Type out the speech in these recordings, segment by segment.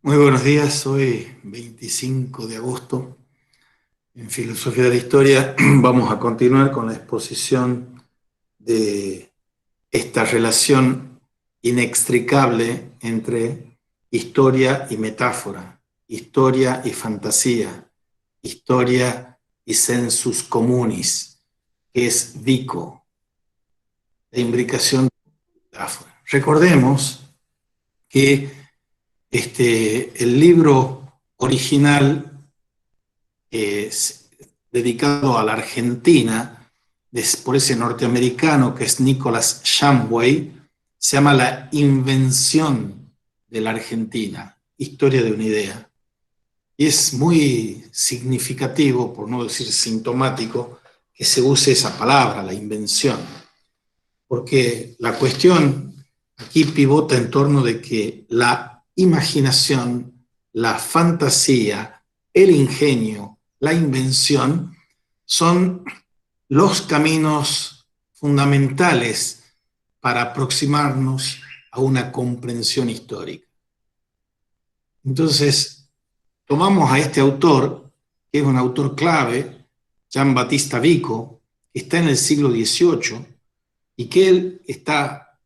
Muy buenos días, hoy 25 de agosto. En Filosofía de la Historia vamos a continuar con la exposición de esta relación inextricable entre historia y metáfora, historia y fantasía, historia y sensus communis, que es Vico, la imbricación de metáfora. Recordemos que el libro original es dedicado a la Argentina, por ese norteamericano que es Nicholas Shumway, se llama La invención de la Argentina, historia de una idea. Y es muy significativo, por no decir sintomático, que se use esa palabra, la invención, porque la cuestión aquí pivota en torno de que la imaginación, la fantasía, el ingenio, la invención son los caminos fundamentales para aproximarnos a una comprensión histórica. Entonces, tomamos a este autor, que es un autor clave, Gian Battista Vico, que está en el siglo XVIII, y que él está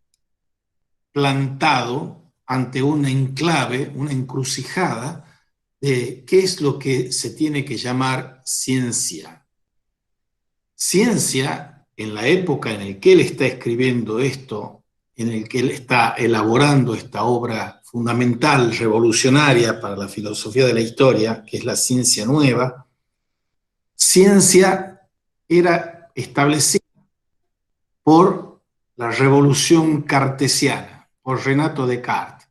plantado ante un enclave, una encrucijada de qué es lo que se tiene que llamar ciencia. Ciencia, en la época en la que él está escribiendo esto, en el que él está elaborando esta obra fundamental, revolucionaria para la filosofía de la historia, que es la ciencia nueva, ciencia era establecida por la revolución cartesiana, por Renato Descartes.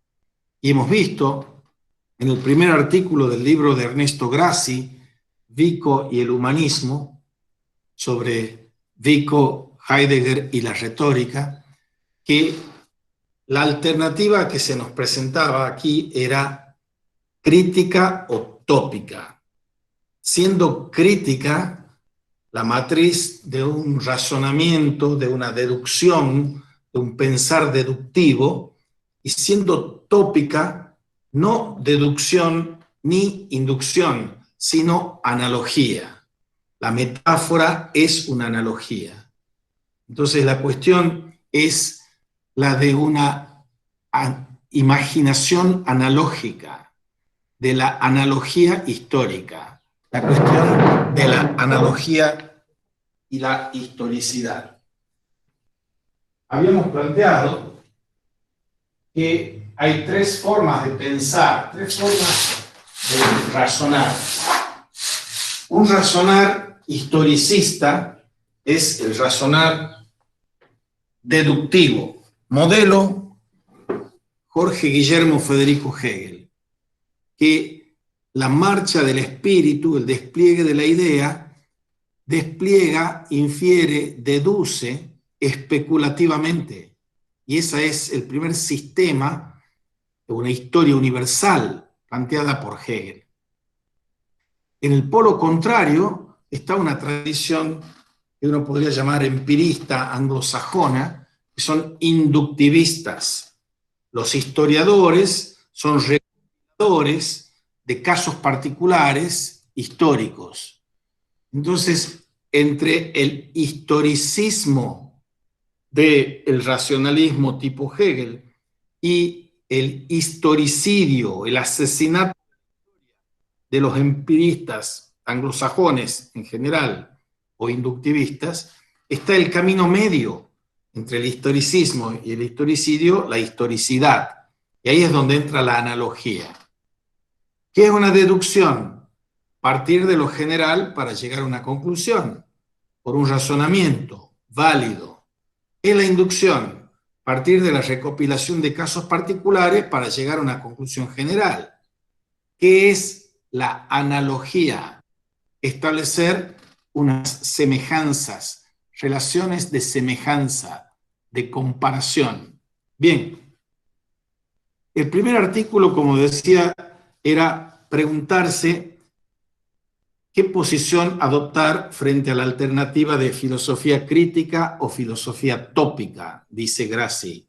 Y hemos visto en el primer artículo del libro de Ernesto Grassi, Vico y el humanismo, sobre Vico, Heidegger y la retórica, que la alternativa que se nos presentaba aquí era crítica o tópica, siendo crítica la matriz de un razonamiento, de una deducción, de un pensar deductivo, y siendo tópica no deducción ni inducción, sino analogía. La metáfora es una analogía. Entonces la cuestión es la de una imaginación analógica, de la analogía histórica, la cuestión de la analogía y la historicidad. Habíamos planteado que hay tres formas de pensar, tres formas de razonar. Un razonar historicista es el razonar deductivo, modelo Jorge Guillermo Federico Hegel, que la marcha del espíritu, el despliegue de la idea, despliega, infiere, deduce especulativamente. Y ese es el primer sistema de una historia universal planteada por Hegel. En el polo contrario está una tradición que uno podría llamar empirista anglosajona, que son inductivistas. Los historiadores son recopiladores de casos particulares históricos. Entonces, entre el historicismo del racionalismo tipo Hegel y el historicidio, el asesinato de los empiristas anglosajones en general o inductivistas, está el camino medio entre el historicismo y el historicidio, la historicidad. Y ahí es donde entra la analogía. ¿Qué es una deducción? Partir de lo general para llegar a una conclusión, por un razonamiento válido. ¿Qué es la inducción? Partir de la recopilación de casos particulares para llegar a una conclusión general. ¿Qué es la analogía? Establecer unas semejanzas, relaciones de semejanza, de comparación. Bien, el primer artículo, como decía, era preguntarse qué posición adoptar frente a la alternativa de filosofía crítica o filosofía tópica, dice Grassi.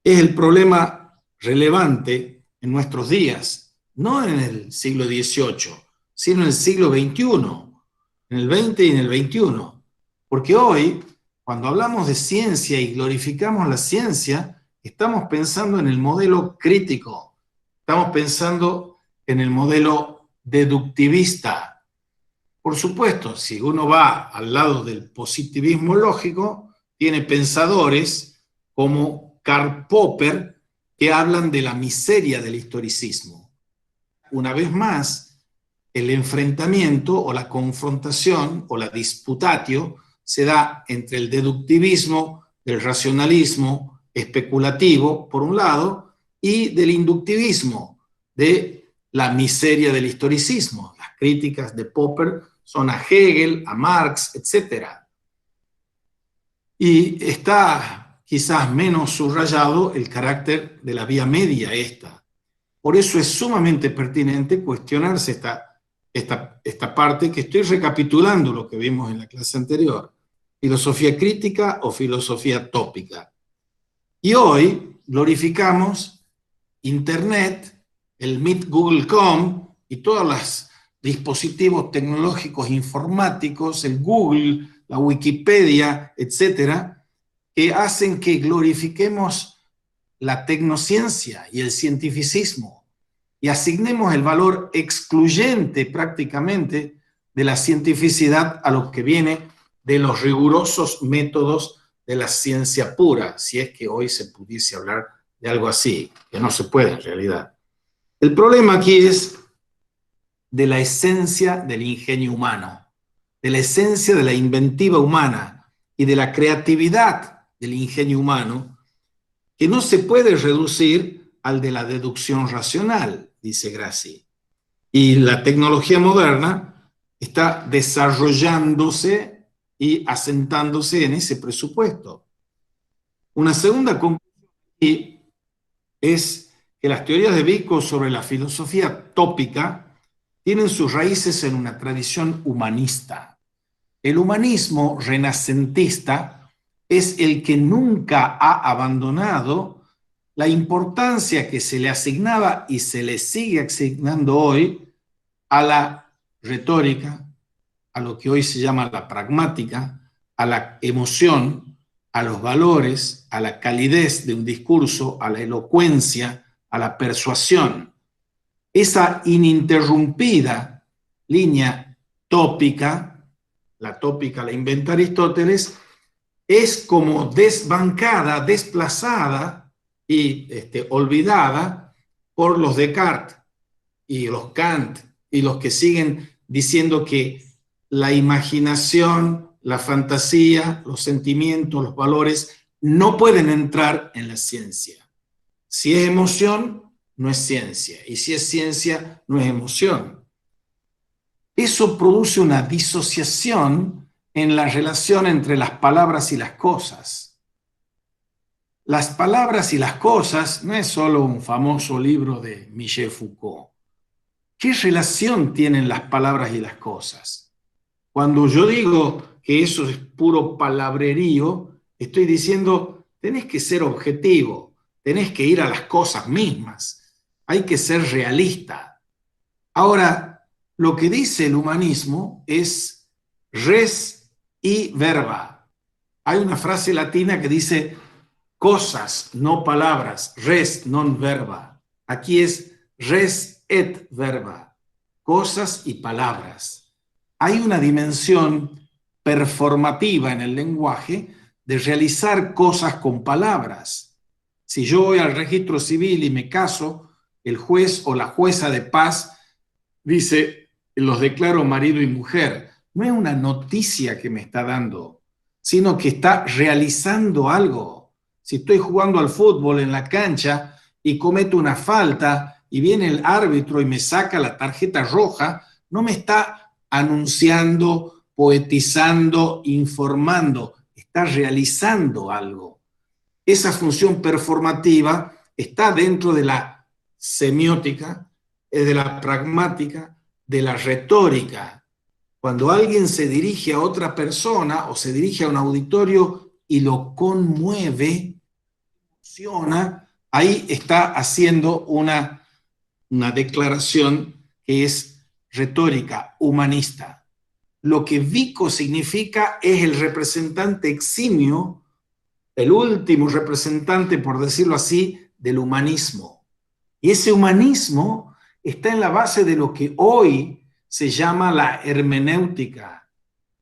Es el problema relevante en nuestros días, no en el siglo XVIII, sino en el siglo XXI, en el XX y en el XXI. Porque hoy, cuando hablamos de ciencia y glorificamos la ciencia, estamos pensando en el modelo crítico, estamos pensando en el modelo deductivista. Por supuesto, si uno va al lado del positivismo lógico, tiene pensadores como Karl Popper que hablan de la miseria del historicismo. Una vez más, el enfrentamiento o la confrontación o la disputatio se da entre el deductivismo, el racionalismo especulativo, por un lado, y del inductivismo, de la miseria del historicismo. Las críticas de Popper son a Hegel, a Marx, etc. Y está quizás menos subrayado el carácter de la vía media esta. Por eso es sumamente pertinente cuestionarse esta parte que estoy recapitulando lo que vimos en la clase anterior. Filosofía crítica o filosofía tópica. Y hoy glorificamos Internet, el Meet Google.com y todos los dispositivos tecnológicos informáticos, el Google, la Wikipedia, etcétera, que hacen que glorifiquemos la tecnociencia y el cientificismo y asignemos el valor excluyente prácticamente de la cientificidad a lo que viene de los rigurosos métodos de la ciencia pura, si es que hoy se pudiese hablar de algo así, que no se puede en realidad. El problema aquí es de la esencia del ingenio humano, de la esencia de la inventiva humana y de la creatividad del ingenio humano, que no se puede reducir al de la deducción racional, dice Grassi. Y la tecnología moderna está desarrollándose y asentándose en ese presupuesto. Una segunda conclusión es que las teorías de Vico sobre la filosofía tópica tienen sus raíces en una tradición humanista. El humanismo renacentista es el que nunca ha abandonado la importancia que se le asignaba y se le sigue asignando hoy a la retórica, a lo que hoy se llama la pragmática, a la emoción, a los valores, a la calidez de un discurso, a la elocuencia, a la persuasión. Esa ininterrumpida línea tópica, la tópica la inventa Aristóteles, es como desbancada, desplazada y olvidada por los Descartes y los Kant y los que siguen diciendo que la imaginación, la fantasía, los sentimientos, los valores no pueden entrar en la ciencia. Si es emoción, no es ciencia, y si es ciencia, no es emoción. Eso produce una disociación en la relación entre las palabras y las cosas. Las palabras y las cosas no es solo un famoso libro de Michel Foucault. ¿Qué relación tienen las palabras y las cosas? Cuando yo digo que eso es puro palabrerío, estoy diciendo, tenés que ser objetivo, tenés que ir a las cosas mismas, hay que ser realista. Ahora, lo que dice el humanismo es res y verba. Hay una frase latina que dice cosas, no palabras, res non verba. Aquí es res et verba, cosas y palabras. Hay una dimensión performativa en el lenguaje de realizar cosas con palabras. Si yo voy al registro civil y me caso, el juez o la jueza de paz dice, los declaro marido y mujer. No es una noticia que me está dando, sino que está realizando algo. Si estoy jugando al fútbol en la cancha y cometo una falta y viene el árbitro y me saca la tarjeta roja, no me está anunciando, poetizando, informando, está realizando algo. Esa función performativa está dentro de la semiótica, de la pragmática, de la retórica. Cuando alguien se dirige a otra persona o se dirige a un auditorio y lo conmueve, emociona, ahí está haciendo una una declaración que es retórica, humanista. Lo que Vico significa es el representante eximio, el último representante, por decirlo así, del humanismo. Y ese humanismo está en la base de lo que hoy se llama la hermenéutica.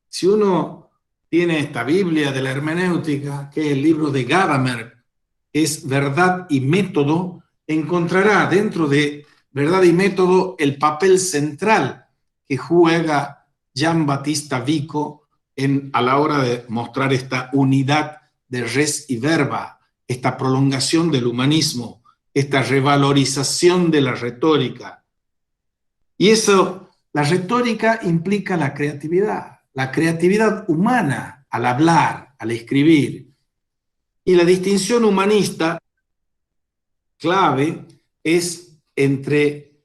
Si uno tiene esta Biblia de la hermenéutica, que es el libro de Gadamer, es Verdad y Método, encontrará dentro de Verdad y Método el papel central que juega Gian Battista Vico a la hora de mostrar esta unidad de res y verba, esta prolongación del humanismo, esta revalorización de la retórica. Y eso, la retórica implica la creatividad humana al hablar, al escribir. Y la distinción humanista clave es entre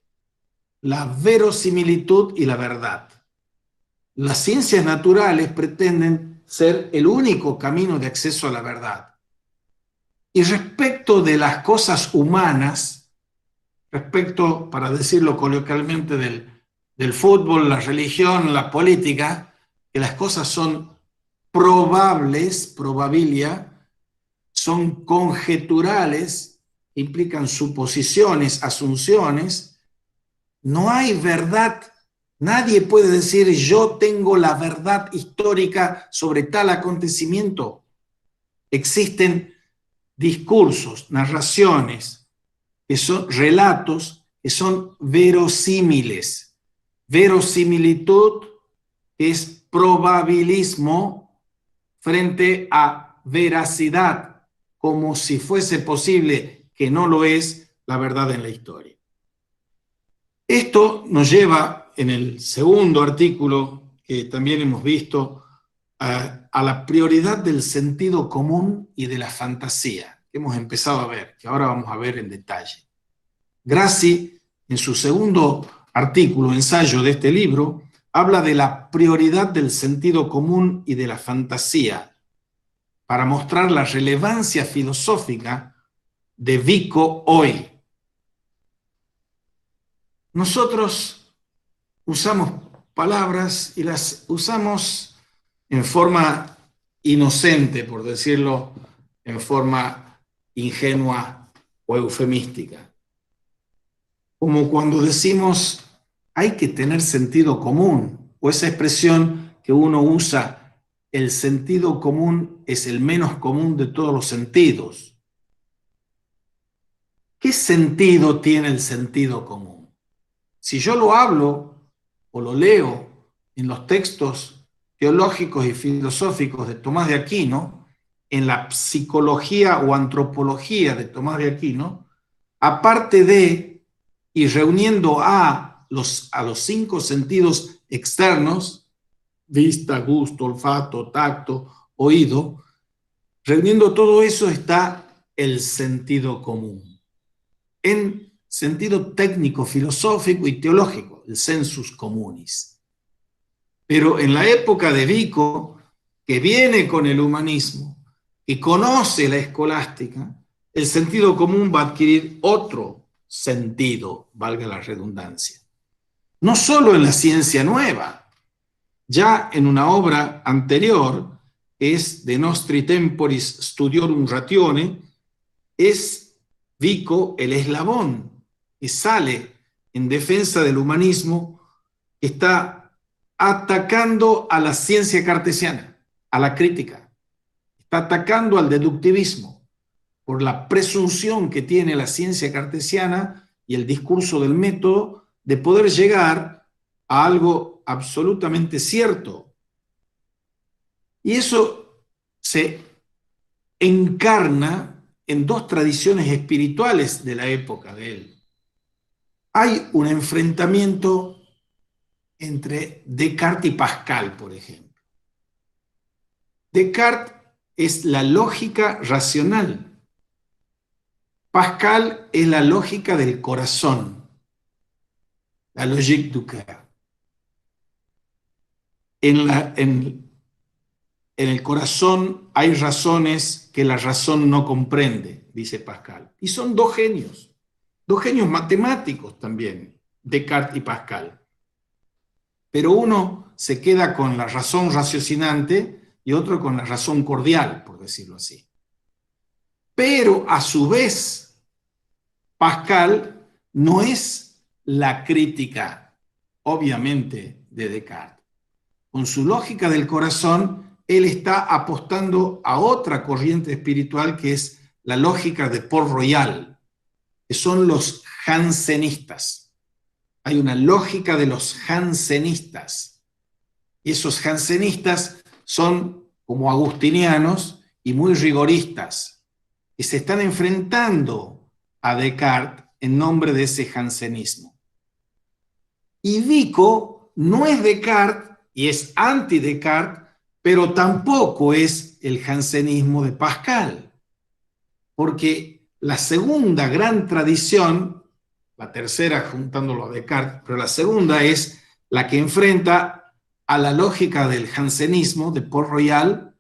la verosimilitud y la verdad. Las ciencias naturales pretenden ser el único camino de acceso a la verdad. Y respecto de las cosas humanas, respecto, para decirlo coloquialmente, del fútbol, la religión, la política, que las cosas son probables, probabilia, son conjeturales, implican suposiciones, asunciones, no hay verdad. Nadie puede decir yo tengo la verdad histórica sobre tal acontecimiento. Existen discursos, narraciones, que son relatos que son verosímiles. Verosimilitud es probabilismo frente a veracidad, como si fuese posible, que no lo es, la verdad en la historia. Esto nos lleva, en el segundo artículo que también hemos visto, a la prioridad del sentido común y de la fantasía, que hemos empezado a ver, que ahora vamos a ver en detalle. Grassi, en su segundo artículo, ensayo de este libro, habla de la prioridad del sentido común y de la fantasía, para mostrar la relevancia filosófica de Vico hoy. Nosotros usamos palabras y las usamos en forma inocente, por decirlo, en forma ingenua o eufemística. Como cuando decimos hay que tener sentido común, o esa expresión que uno usa, el sentido común es el menos común de todos los sentidos. ¿Qué sentido tiene el sentido común? Si yo lo hablo o lo leo en los textos teológicos y filosóficos de Tomás de Aquino, en la psicología o antropología de Tomás de Aquino, aparte de y reuniendo a los 5 sentidos externos, vista, gusto, olfato, tacto, oído, reuniendo todo eso está el sentido común. En sentido técnico, filosófico y teológico, el sensus communis. Pero en la época de Vico, que viene con el humanismo, que conoce la escolástica, el sentido común va a adquirir otro sentido, valga la redundancia. No solo en la ciencia nueva, ya en una obra anterior, que es De Nostri Temporis Studiorum Ratione, es Vico el eslabón que sale en defensa del humanismo, que está atacando a la ciencia cartesiana, a la crítica, está atacando al deductivismo por la presunción que tiene la ciencia cartesiana y el discurso del método de poder llegar a algo absolutamente cierto. Y eso se encarna en 2 tradiciones espirituales de la época de él. Hay un enfrentamiento entre Descartes y Pascal, por ejemplo. Descartes es la lógica racional. Pascal es la lógica del corazón, la logique du cœur. En el corazón hay razones que la razón no comprende, dice Pascal. Y son 2 genios, dos genios matemáticos también, Descartes y Pascal. Pero uno se queda con la razón raciocinante y otro con la razón cordial, por decirlo así. Pero a su vez, Pascal no es la crítica, obviamente, de Descartes. Con su lógica del corazón, él está apostando a otra corriente espiritual que es la lógica de Port-Royal, que son los jansenistas. Hay una lógica de los jansenistas. Y esos jansenistas son como agustinianos y muy rigoristas, que se están enfrentando a Descartes en nombre de ese jansenismo. Y Vico no es Descartes y es anti-Descartes, pero tampoco es el jansenismo de Pascal, porque la segunda gran tradición, la tercera juntándolo a Descartes, pero la segunda es la que enfrenta a la lógica del jansenismo de Port-Royal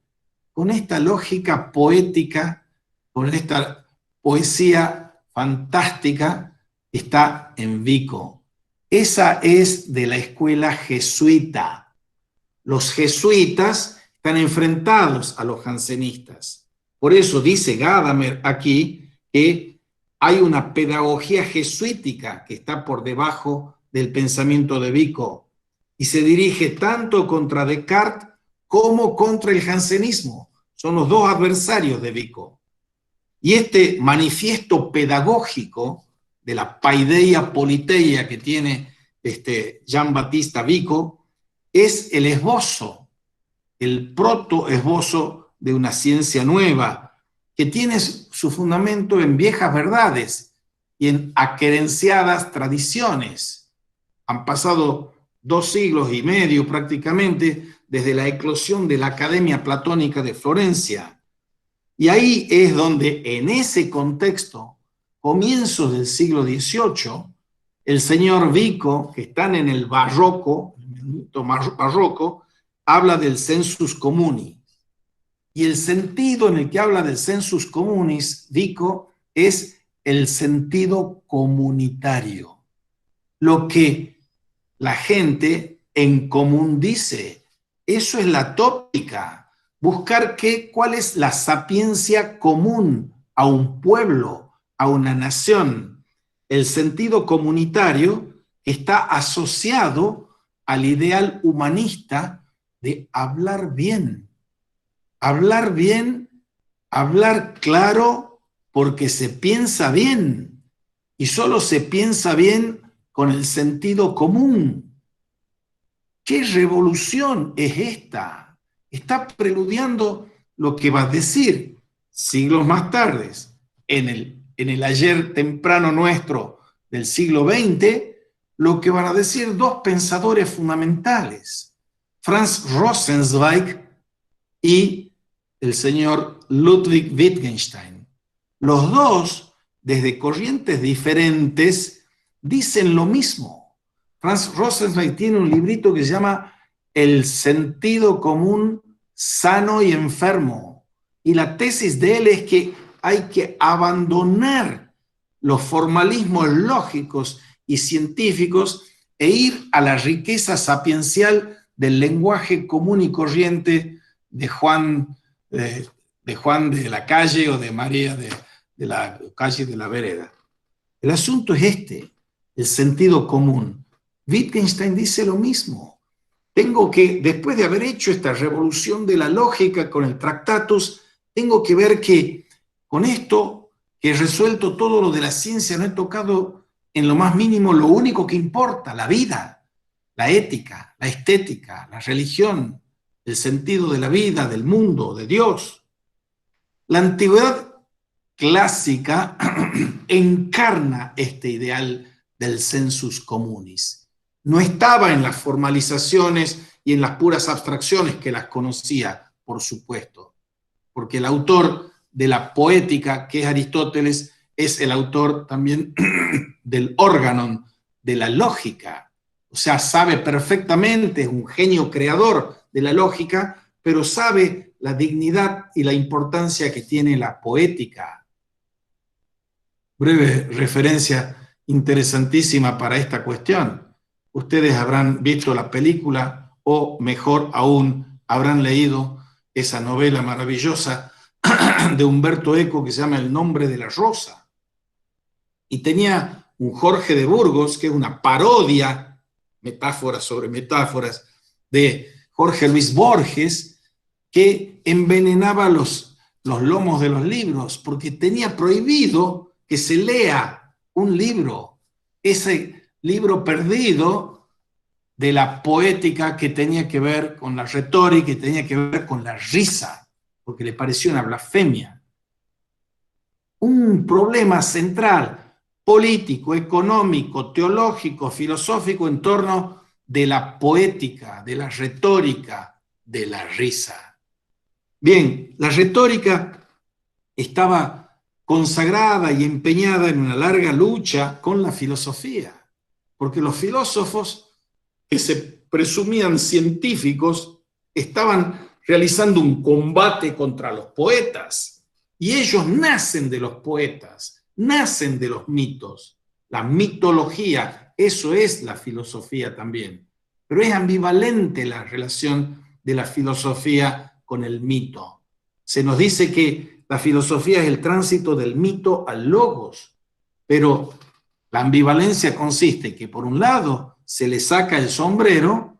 con esta lógica poética, con esta poesía fantástica que está en Vico. Esa es de la escuela jesuita. Los jesuitas están enfrentados a los jansenistas. Por eso dice Gadamer aquí que hay una pedagogía jesuítica que está por debajo del pensamiento de Vico y se dirige tanto contra Descartes como contra el jansenismo. Son los dos adversarios de Vico. Y este manifiesto pedagógico de la paideia politeia que tiene Jean-Baptiste Vico es el esbozo, el protoesbozo de una ciencia nueva que tiene su fundamento en viejas verdades y en aquerenciadas tradiciones. Han pasado 2 siglos y medio prácticamente desde la eclosión de la Academia Platónica de Florencia. Y ahí es donde, en ese contexto, comienzos del siglo XVIII, el señor Vico, que están en el barroco, habla del sensus comuni. Y el sentido en el que habla del sensus communis, Vico, es el sentido comunitario. Lo que la gente en común dice, eso es la tópica. Buscar cuál es la sapiencia común a un pueblo, a una nación. El sentido comunitario está asociado al ideal humanista de hablar bien. Hablar bien, hablar claro, porque se piensa bien. Y solo se piensa bien con el sentido común. ¿Qué revolución es esta? Está preludiando lo que va a decir siglos más tarde, en el ayer temprano nuestro del siglo XX, lo que van a decir dos pensadores fundamentales, Franz Rosenzweig y el señor Ludwig Wittgenstein. Los dos, desde corrientes diferentes, dicen lo mismo. Franz Rosenzweig tiene un librito que se llama El sentido común sano y enfermo. Y la tesis de él es que hay que abandonar los formalismos lógicos y científicos e ir a la riqueza sapiencial del lenguaje común y corriente de Juan de la calle o de María de la calle de la vereda. El asunto es el sentido común. Wittgenstein dice lo mismo. Tengo que, después de haber hecho esta revolución de la lógica con el Tractatus, tengo que ver que con esto que he resuelto todo lo de la ciencia, no he tocado en lo más mínimo lo único que importa, la vida, la ética, la estética, la religión, el sentido de la vida, del mundo, de Dios. La antigüedad clásica encarna este ideal del sensus communis. No estaba en las formalizaciones y en las puras abstracciones que las conocía, por supuesto, porque el autor de la poética, que es Aristóteles, es el autor también del órganon, de la lógica. O sea, sabe perfectamente, es un genio creador de la lógica, pero sabe la dignidad y la importancia que tiene la poética. Breve referencia interesantísima para esta cuestión. Ustedes habrán visto la película, o mejor aún, habrán leído esa novela maravillosa de Humberto Eco que se llama El nombre de la rosa. Y tenía un Jorge de Burgos, que es una parodia, metáforas sobre metáforas, de Jorge Luis Borges, que envenenaba los lomos de los libros, porque tenía prohibido que se lea un libro, ese libro perdido de la poética que tenía que ver con la retórica y tenía que ver con la risa, porque le pareció una blasfemia. Un problema central, político, económico, teológico, filosófico, en torno de la poética, de la retórica, de la risa. Bien, la retórica estaba consagrada y empeñada en una larga lucha con la filosofía, porque los filósofos que se presumían científicos estaban realizando un combate contra los poetas, y ellos nacen de los poetas, nacen de los mitos, la mitología, eso es la filosofía también, pero es ambivalente la relación de la filosofía con el mito. Se nos dice que la filosofía es el tránsito del mito al logos, pero la ambivalencia consiste en que por un lado se le saca el sombrero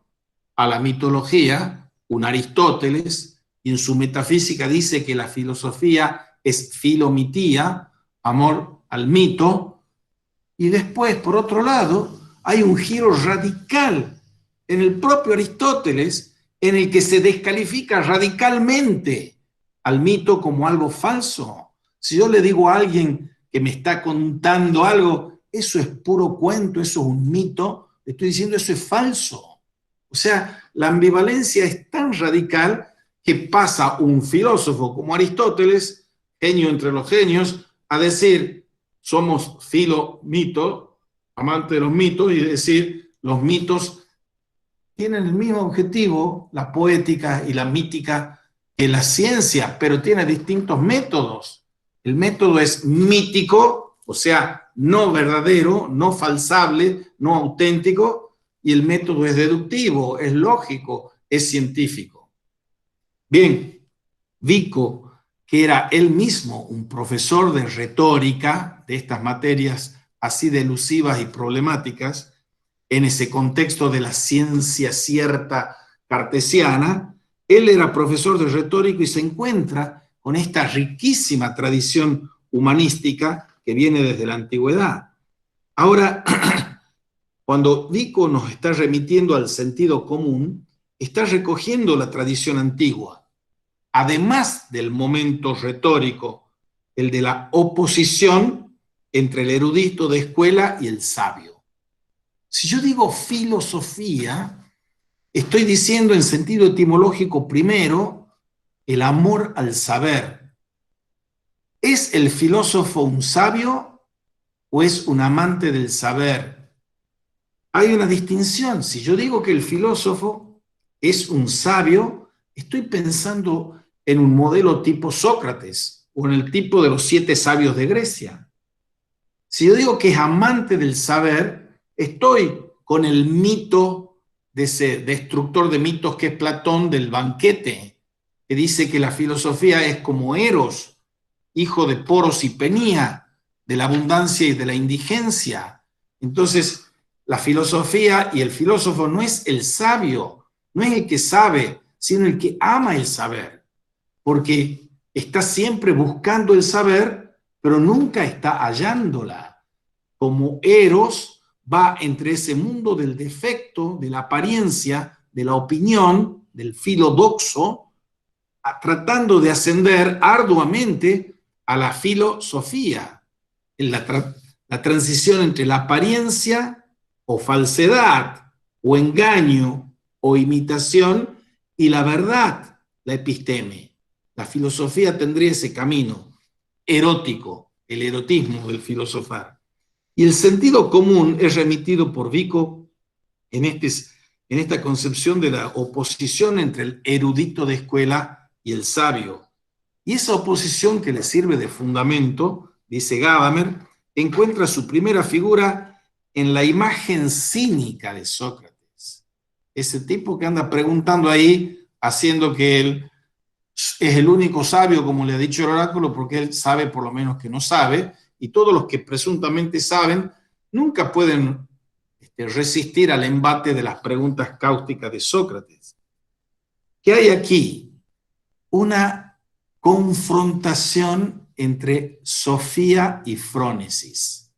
a la mitología, un Aristóteles, y en su metafísica dice que la filosofía es filomitía, amor al mito, y después, por otro lado, hay un giro radical en el propio Aristóteles, en el que se descalifica radicalmente al mito como algo falso. Si yo le digo a alguien que me está contando algo, eso es puro cuento, eso es un mito, le estoy diciendo eso es falso. O sea, la ambivalencia es tan radical que pasa un filósofo como Aristóteles, genio entre los genios, a decir, somos filo-mito, amante de los mitos, y decir, los mitos tienen el mismo objetivo, la poética y la mítica, que la ciencia, pero tiene distintos métodos. El método es mítico, o sea, no verdadero, no falsable, no auténtico, y el método es deductivo, es lógico, es científico. Bien, Vico, que era él mismo un profesor de retórica, de estas materias así de elusivas y problemáticas, en ese contexto de la ciencia cierta cartesiana, él era profesor de retórica y se encuentra con esta riquísima tradición humanística que viene desde la antigüedad. Ahora, cuando Vico nos está remitiendo al sentido común, está recogiendo la tradición antigua, además del momento retórico, el de la oposición entre el erudito de escuela y el sabio. Si yo digo filosofía, estoy diciendo en sentido etimológico primero el amor al saber. ¿Es el filósofo un sabio o es un amante del saber? Hay una distinción. Si yo digo que el filósofo es un sabio, estoy pensando en un modelo tipo Sócrates o en el tipo de los 7 sabios de Grecia. Si yo digo que es amante del saber, estoy con el mito de ese destructor de mitos que es Platón, del banquete, que dice que la filosofía es como Eros, hijo de Poros y Penía, de la abundancia y de la indigencia. Entonces, la filosofía y el filósofo no es el sabio, no es el que sabe, sino el que ama el saber, porque está siempre buscando el saber, pero nunca está hallándola. Como Eros va entre ese mundo del defecto, de la apariencia, de la opinión, del filodoxo, tratando de ascender arduamente a la filosofía, en la transición entre la apariencia o falsedad o engaño o imitación y la verdad, la episteme. La filosofía tendría ese camino erótico, el erotismo del filosofar. Y el sentido común es remitido por Vico en esta concepción de la oposición entre el erudito de escuela y el sabio. Y esa oposición que le sirve de fundamento, dice Gadamer, encuentra su primera figura en la imagen cínica de Sócrates. Ese tipo que anda preguntando ahí, haciendo que él es el único sabio, como le ha dicho el oráculo, porque él sabe por lo menos que no sabe, y todos los que presuntamente saben nunca pueden resistir al embate de las preguntas cáusticas de Sócrates. ¿Qué hay aquí? Una confrontación entre Sofía y Frónesis.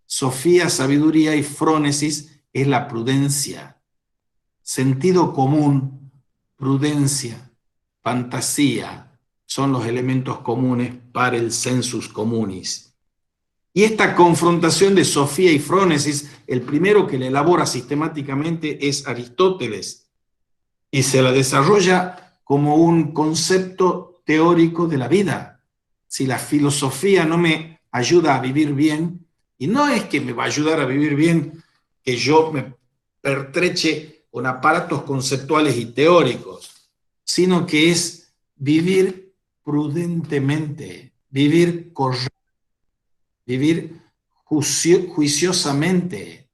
Sofía, sabiduría, y Frónesis es la prudencia. Sentido común, prudencia, fantasía, son los elementos comunes para el sensus communis. Y esta confrontación de Sofía y Frónesis, el primero que la elabora sistemáticamente es Aristóteles, y se la desarrolla como un concepto teórico de la vida. Si la filosofía no me ayuda a vivir bien, y no es que me va a ayudar a vivir bien que yo me pertreche con aparatos conceptuales y teóricos, sino que es vivir prudentemente, vivir correctamente, vivir juiciosamente.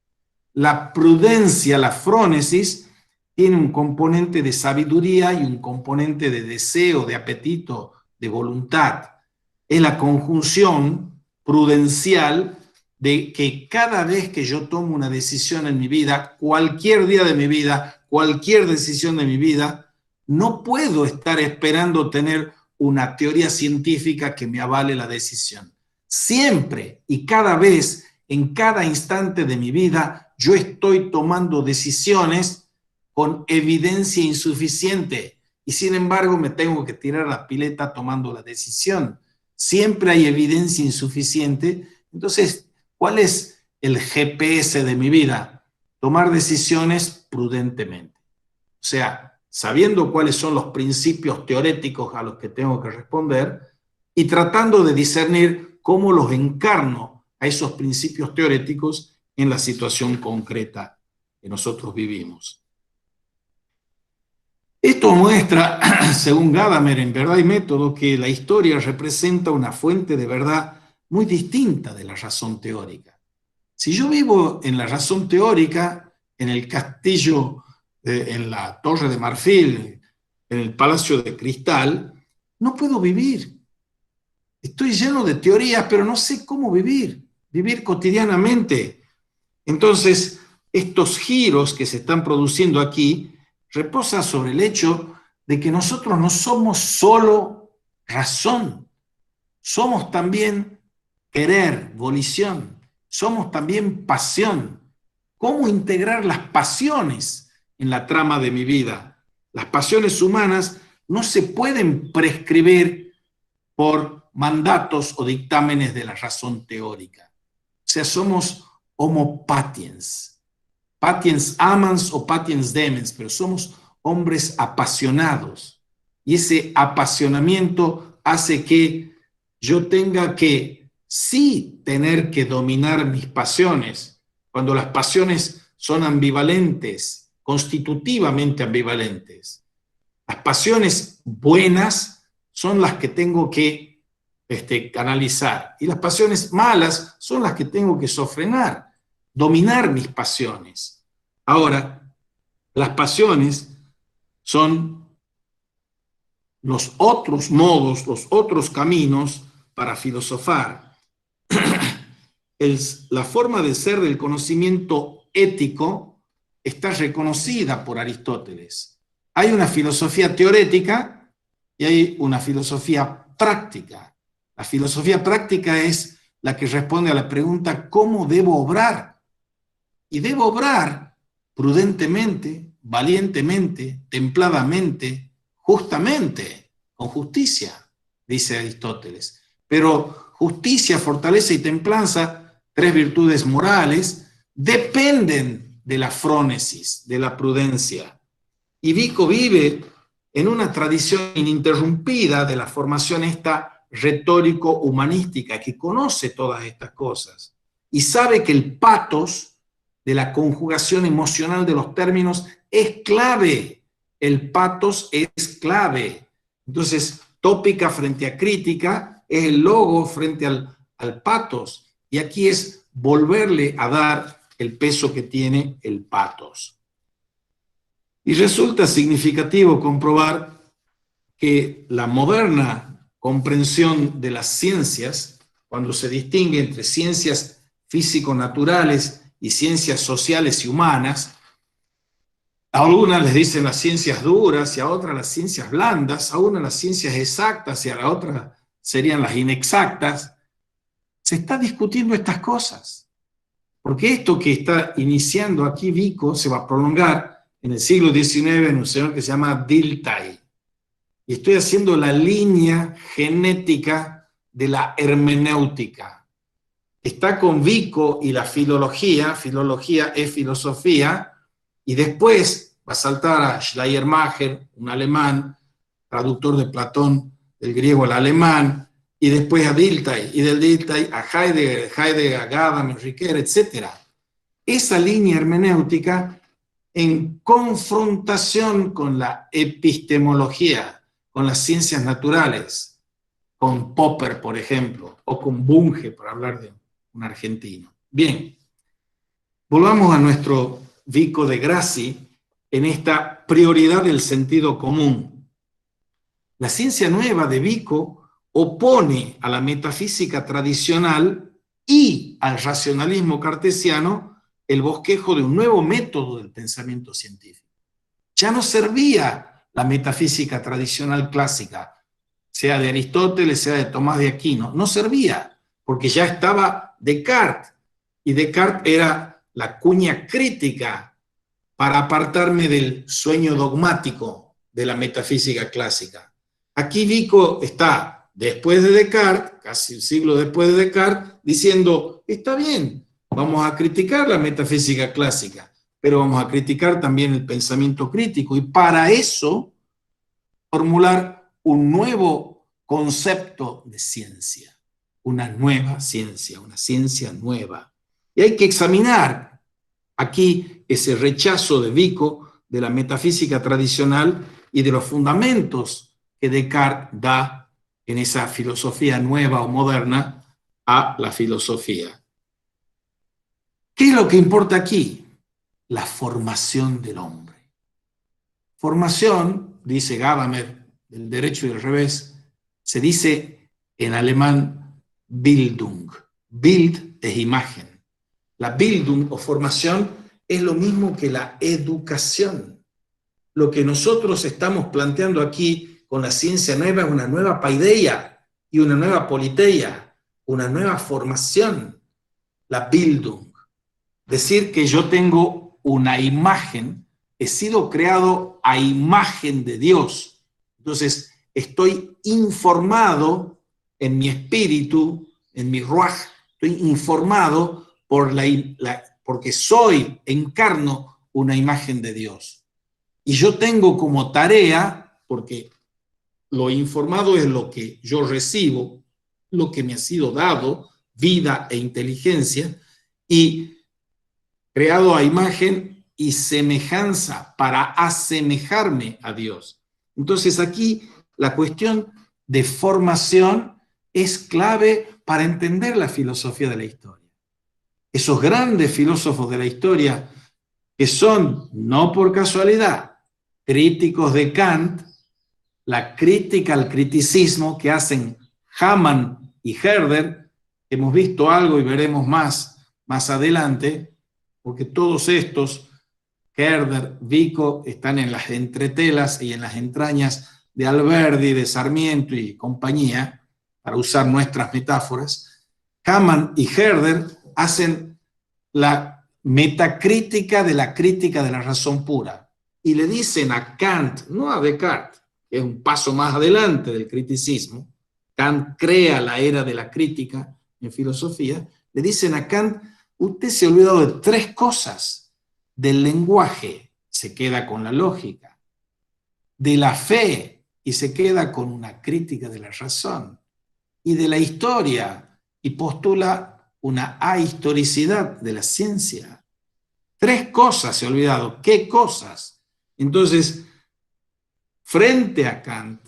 La prudencia, la frónesis, tiene un componente de sabiduría y un componente de deseo, de apetito, de voluntad. Es la conjunción prudencial de que cada vez que yo tomo una decisión en mi vida, cualquier día de mi vida, cualquier decisión de mi vida, no puedo estar esperando tener una teoría científica que me avale la decisión. Siempre y cada vez, en cada instante de mi vida, yo estoy tomando decisiones con evidencia insuficiente y sin embargo me tengo que tirar la pileta tomando la decisión. Siempre hay evidencia insuficiente. Entonces, ¿cuál es el GPS de mi vida? Tomar decisiones prudentemente. O sea, sabiendo cuáles son los principios teoréticos a los que tengo que responder y tratando de discernir cómo los encarno a esos principios teóreticos en la situación concreta que nosotros vivimos. Esto muestra, según Gadamer, en Verdad y Método, que la historia representa una fuente de verdad muy distinta de la razón teórica. Si yo vivo en la razón teórica, en el castillo, en la Torre de Marfil, en el Palacio de Cristal, no puedo vivir. Estoy lleno de teorías, pero no sé cómo vivir cotidianamente. Entonces, estos giros que se están produciendo aquí reposan sobre el hecho de que nosotros no somos solo razón, somos también querer, volición, somos también pasión. ¿Cómo integrar las pasiones en la trama de mi vida? Las pasiones humanas no se pueden prescribir por mandatos o dictámenes de la razón teórica. O sea, somos homo patiens, patiens amans o patiens demens, pero somos hombres apasionados. Y ese apasionamiento hace que yo tenga que, sí, tener que dominar mis pasiones. Cuando las pasiones son ambivalentes, constitutivamente ambivalentes. Las pasiones buenas son las que tengo que canalizar. Y las pasiones malas son las que tengo que sofrenar, dominar mis pasiones. Ahora, las pasiones son los otros modos, los otros caminos para filosofar. La forma de ser del conocimiento ético está reconocida por Aristóteles. Hay una filosofía teórica y hay una filosofía práctica. La filosofía práctica es la que responde a la pregunta ¿cómo debo obrar? Y debo obrar prudentemente, valientemente, templadamente, justamente, con justicia, dice Aristóteles. Pero justicia, fortaleza y templanza, tres virtudes morales, dependen de la frónesis, de la prudencia. Y Vico vive en una tradición ininterrumpida de la formación esta retórico-humanística, que conoce todas estas cosas y sabe que el patos de la conjugación emocional de los términos es clave. El patos es clave. Entonces, tópica frente a crítica es el logo frente al patos. Y aquí es volverle a dar el peso que tiene el patos. Y resulta significativo comprobar que la moderna comprensión de las ciencias, cuando se distingue entre ciencias físico-naturales y ciencias sociales y humanas, a algunas les dicen las ciencias duras y a otras las ciencias blandas, a unas las ciencias exactas y a la otra serían las inexactas. Se está discutiendo estas cosas, porque esto que está iniciando aquí Vico se va a prolongar en el siglo XIX en un señor que se llama Dilthey. Y estoy haciendo la línea genética de la hermenéutica. Está con Vico y la filología es filosofía, y después va a saltar a Schleiermacher, un alemán, traductor de Platón del griego al alemán, y después a Dilthey, y del Dilthey a Heidegger, a Gadamer, Ricoeur, etc. Esa línea hermenéutica en confrontación con la epistemología, con las ciencias naturales, con Popper, por ejemplo, o con Bunge, para hablar de un argentino. Bien, volvamos a nuestro Vico de Grassi en esta prioridad del sentido común. La ciencia nueva de Vico opone a la metafísica tradicional y al racionalismo cartesiano el bosquejo de un nuevo método del pensamiento científico. Ya no servía la metafísica tradicional clásica, sea de Aristóteles, sea de Tomás de Aquino, no servía, porque ya estaba Descartes, y Descartes era la cuña crítica para apartarme del sueño dogmático de la metafísica clásica. Aquí Vico está, después de Descartes, casi un siglo después de Descartes, diciendo, está bien, vamos a criticar la metafísica clásica, pero vamos a criticar también el pensamiento crítico, y para eso formular un nuevo concepto de ciencia, una nueva ciencia, una ciencia nueva. Y hay que examinar aquí ese rechazo de Vico de la metafísica tradicional y de los fundamentos que Descartes da en esa filosofía nueva o moderna a la filosofía. ¿Qué es lo que importa aquí? La formación del hombre. Formación, dice Gadamer, del derecho y del revés, se dice en alemán Bildung. Bild es imagen. La Bildung o formación es lo mismo que la educación. Lo que nosotros estamos planteando aquí con la ciencia nueva es una nueva paideia y una nueva politeia, una nueva formación, la Bildung. Decir que yo tengo una imagen, he sido creado a imagen de Dios. Entonces, estoy informado en mi espíritu, en mi ruaj, estoy informado porque encarno una imagen de Dios. Y yo tengo como tarea, porque lo informado es lo que yo recibo, lo que me ha sido dado, vida e inteligencia, y creado a imagen y semejanza para asemejarme a Dios. Entonces aquí la cuestión de formación es clave para entender la filosofía de la historia. Esos grandes filósofos de la historia que son, no por casualidad, críticos de Kant, la crítica al criticismo que hacen Hamann y Herder, hemos visto algo y veremos más adelante, porque todos estos, Herder, Vico, están en las entretelas y en las entrañas de Alberdi, de Sarmiento y compañía, para usar nuestras metáforas. Hamann y Herder hacen la metacrítica de la razón pura, y le dicen a Kant, no a Descartes, que es un paso más adelante del criticismo, Kant crea la era de la crítica en filosofía, le dicen a Kant, usted se ha olvidado de tres cosas: del lenguaje, se queda con la lógica; de la fe, y se queda con una crítica de la razón; y de la historia, y postula una ahistoricidad de la ciencia. Tres cosas se ha olvidado. ¿Qué cosas? Entonces, frente a Kant,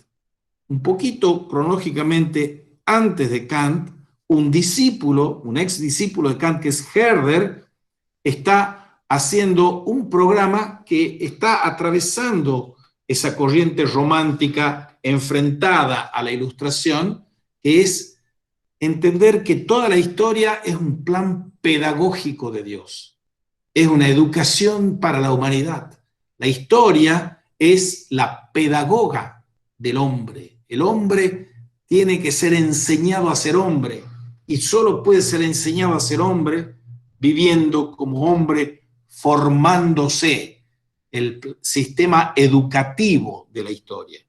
un poquito cronológicamente antes de Kant, un discípulo, un ex discípulo de Kant, que es Herder, está haciendo un programa que está atravesando esa corriente romántica enfrentada a la Ilustración, que es entender que toda la historia es un plan pedagógico de Dios, es una educación para la humanidad. La historia es la pedagoga del hombre. El hombre tiene que ser enseñado a ser hombre y solo puede ser enseñado a ser hombre viviendo como hombre, formándose, el sistema educativo de la historia.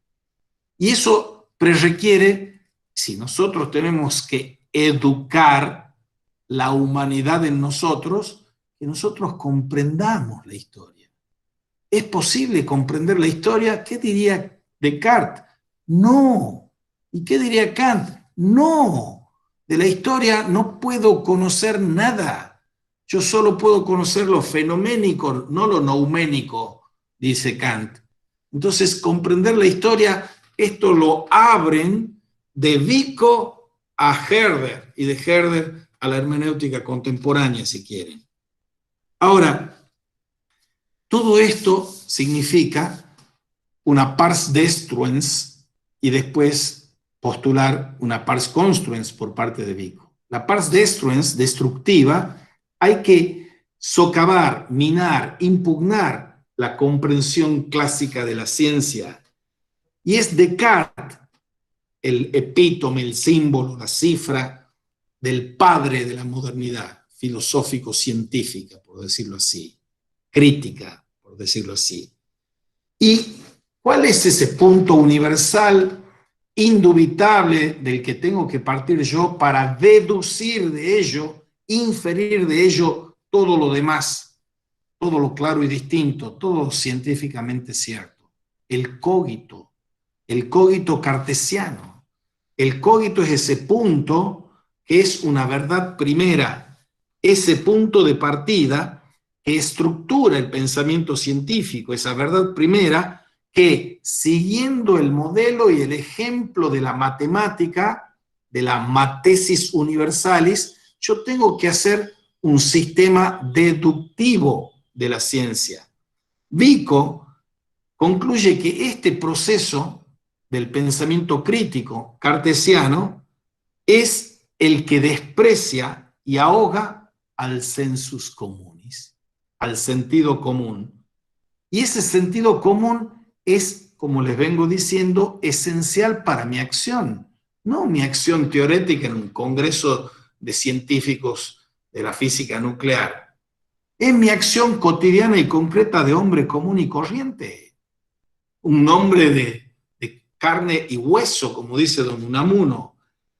Y eso requiere, si nosotros tenemos que educar la humanidad en nosotros, que nosotros comprendamos la historia. ¿Es posible comprender la historia? ¿Qué diría Descartes? No. ¿Y qué diría Kant? No. De la historia no puedo conocer nada. Yo solo puedo conocer lo fenoménico, no lo nouménico, dice Kant. Entonces, comprender la historia, esto lo abren de Vico a Herder y de Herder a la hermenéutica contemporánea, si quieren. Ahora, todo esto significa una pars destruens y después postular una pars construens por parte de Vico. La pars destruens, destructiva, hay que socavar, minar, impugnar la comprensión clásica de la ciencia. Y es Descartes el epítome, el símbolo, la cifra del padre de la modernidad filosófico-científica, por decirlo así, crítica, por decirlo así. ¿Y cuál es ese punto universal, indubitable, del que tengo que partir yo para deducir de ello, inferir de ello todo lo demás, todo lo claro y distinto, todo científicamente cierto? El cogito cartesiano. El cogito es ese punto que es una verdad primera, ese punto de partida que estructura el pensamiento científico, esa verdad primera que, siguiendo el modelo y el ejemplo de la matemática, de la matesis universalis, yo tengo que hacer un sistema deductivo de la ciencia. Vico concluye que este proceso del pensamiento crítico cartesiano es el que desprecia y ahoga al sensus communis, al sentido común. Y ese sentido común es, como les vengo diciendo, esencial para mi acción, no mi acción teórica en un congreso de científicos de la física nuclear. Es mi acción cotidiana y concreta de hombre común y corriente. Un hombre de carne y hueso, como dice don Unamuno,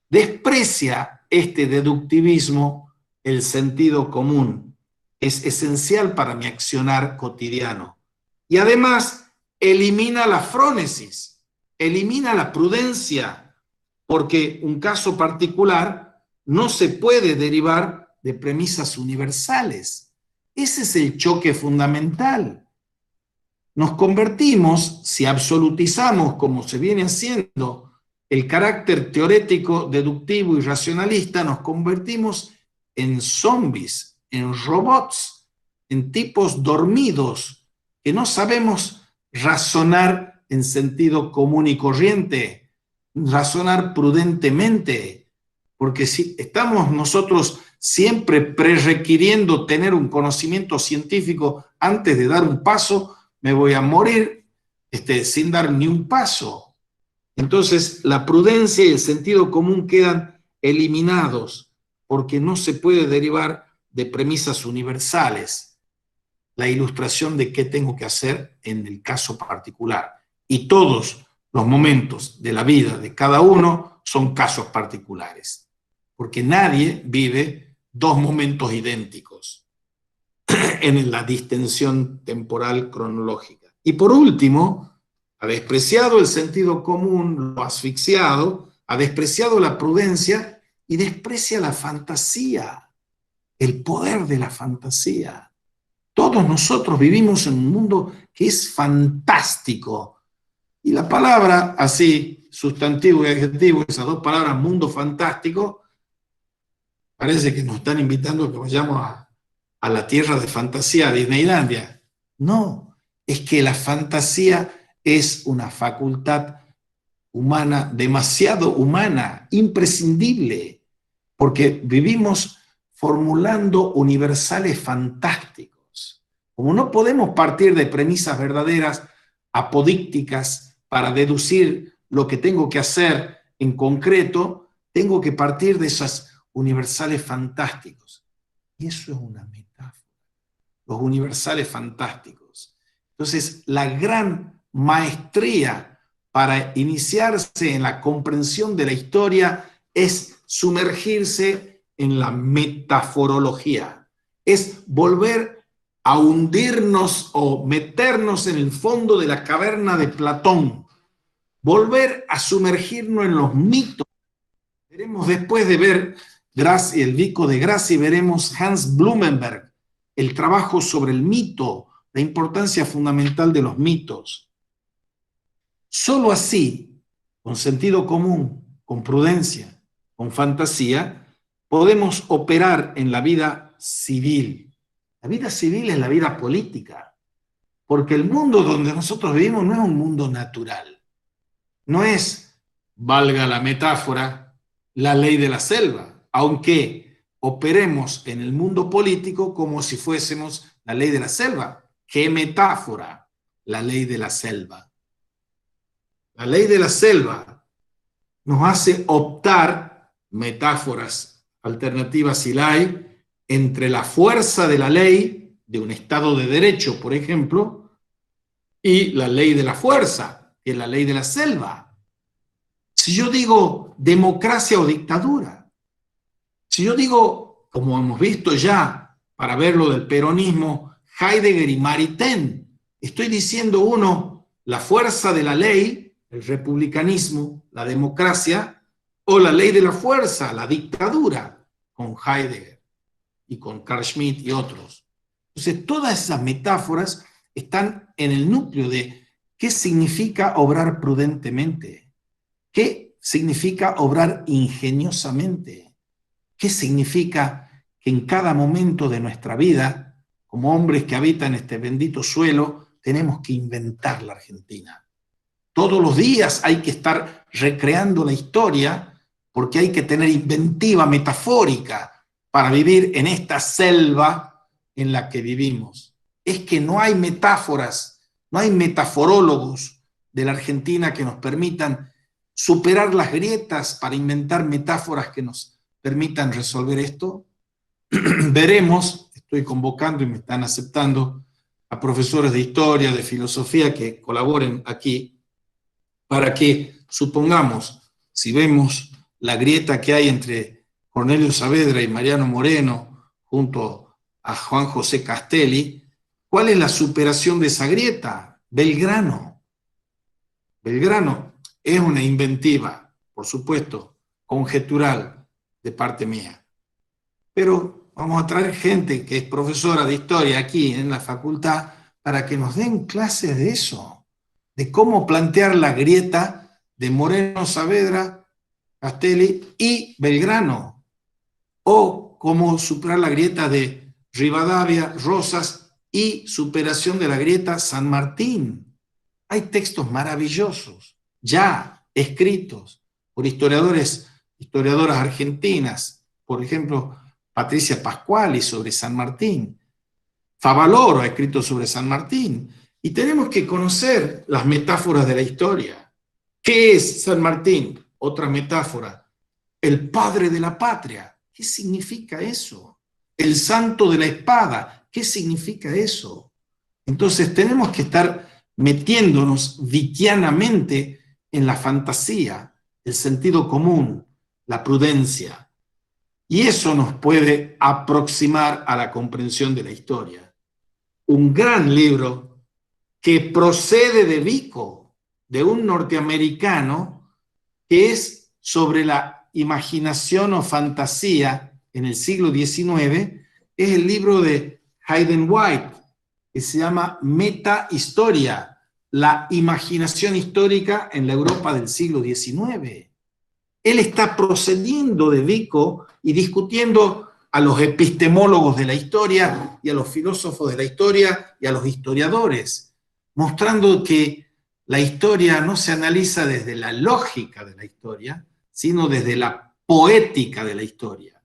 desprecia este deductivismo, el sentido común. Es esencial para mi accionar cotidiano. Y además elimina la frónesis, elimina la prudencia, porque un caso particular no se puede derivar de premisas universales. Ese es el choque fundamental. Nos convertimos, si absolutizamos como se viene haciendo el carácter teórico, deductivo y racionalista, nos convertimos en zombies, en robots, en tipos dormidos, que no sabemos razonar en sentido común y corriente, razonar prudentemente, porque si estamos nosotros siempre prerequiriendo tener un conocimiento científico antes de dar un paso, me voy a morir sin dar ni un paso. Entonces, la prudencia y el sentido común quedan eliminados porque no se puede derivar de premisas universales la ilustración de qué tengo que hacer en el caso particular. Y todos los momentos de la vida de cada uno son casos particulares, porque nadie vive dos momentos idénticos en la distensión temporal cronológica. Y por último, ha despreciado el sentido común, lo ha asfixiado, ha despreciado la prudencia y desprecia la fantasía, el poder de la fantasía. Todos nosotros vivimos en un mundo que es fantástico. Y la palabra así, sustantivo y adjetivo, esas dos palabras, mundo fantástico, Parece que nos están invitando a que vayamos a la tierra de fantasía, a Disneylandia. No, es que la fantasía es una facultad humana, demasiado humana, imprescindible, porque vivimos formulando universales fantásticos. Como no podemos partir de premisas verdaderas, apodícticas, para deducir lo que tengo que hacer en concreto, tengo que partir de esos universales fantásticos. Y eso es una metáfora, los universales fantásticos. Entonces, la gran maestría para iniciarse en la comprensión de la historia es sumergirse en la metaforología, es volver a hundirnos o meternos en el fondo de la caverna de Platón, volver a sumergirnos en los mitos. Veremos después de ver Gracie, el Vico de Gracie, veremos Hans Blumenberg, el trabajo sobre el mito, la importancia fundamental de los mitos. Solo así, con sentido común, con prudencia, con fantasía, podemos operar en la vida civil. La vida civil es la vida política, porque el mundo donde nosotros vivimos no es un mundo natural. No es, valga la metáfora, la ley de la selva, aunque operemos en el mundo político como si fuésemos la ley de la selva. ¿Qué metáfora? La ley de la selva. La ley de la selva nos hace optar, metáforas alternativas si la hay, entre la fuerza de la ley, de un Estado de Derecho, por ejemplo, y la ley de la fuerza, que es la ley de la selva. Si yo digo democracia o dictadura, si yo digo, como hemos visto ya, para ver lo del peronismo, Heidegger y Maritain, estoy diciendo uno, la fuerza de la ley, el republicanismo, la democracia, o la ley de la fuerza, la dictadura, con Heidegger y con Carl Schmitt y otros. Entonces, todas esas metáforas están en el núcleo de qué significa obrar prudentemente, qué significa obrar ingeniosamente, qué significa que en cada momento de nuestra vida, como hombres que habitan este bendito suelo, tenemos que inventar la Argentina. Todos los días hay que estar recreando la historia porque hay que tener inventiva metafórica para vivir en esta selva en la que vivimos. Es que no hay metáforas, no hay metaforólogos de la Argentina que nos permitan superar las grietas para inventar metáforas que nos permitan resolver esto. Veremos, estoy convocando y me están aceptando a profesores de historia, de filosofía que colaboren aquí, para que, supongamos, si vemos la grieta que hay entre Cornelio Saavedra y Mariano Moreno, junto a Juan José Castelli, ¿cuál es la superación de esa grieta? Belgrano. Belgrano es una inventiva, por supuesto, conjetural de parte mía. Pero vamos a traer gente que es profesora de historia aquí en la facultad para que nos den clases de eso, de cómo plantear la grieta de Moreno, Saavedra, Castelli y Belgrano, o cómo superar la grieta de Rivadavia, Rosas y superación de la grieta San Martín. Hay textos maravillosos, ya escritos por historiadoras argentinas, por ejemplo, Patricia Pascuali sobre San Martín, Favaloro ha escrito sobre San Martín, y tenemos que conocer las metáforas de la historia. ¿Qué es San Martín? Otra metáfora. El padre de la patria. ¿Qué significa eso? El santo de la espada. ¿Qué significa eso? Entonces tenemos que estar metiéndonos victianamente en la fantasía, el sentido común, la prudencia. Y eso nos puede aproximar a la comprensión de la historia. Un gran libro que procede de Vico, de un norteamericano, que es sobre la imaginación o fantasía en el siglo XIX, es el libro de Hayden White, que se llama Metahistoria, la imaginación histórica en la Europa del siglo XIX. él está procediendo de Vico y discutiendo a los epistemólogos de la historia y a los filósofos de la historia y a los historiadores, mostrando que la historia no se analiza desde la lógica de la historia, sino desde la poética de la historia.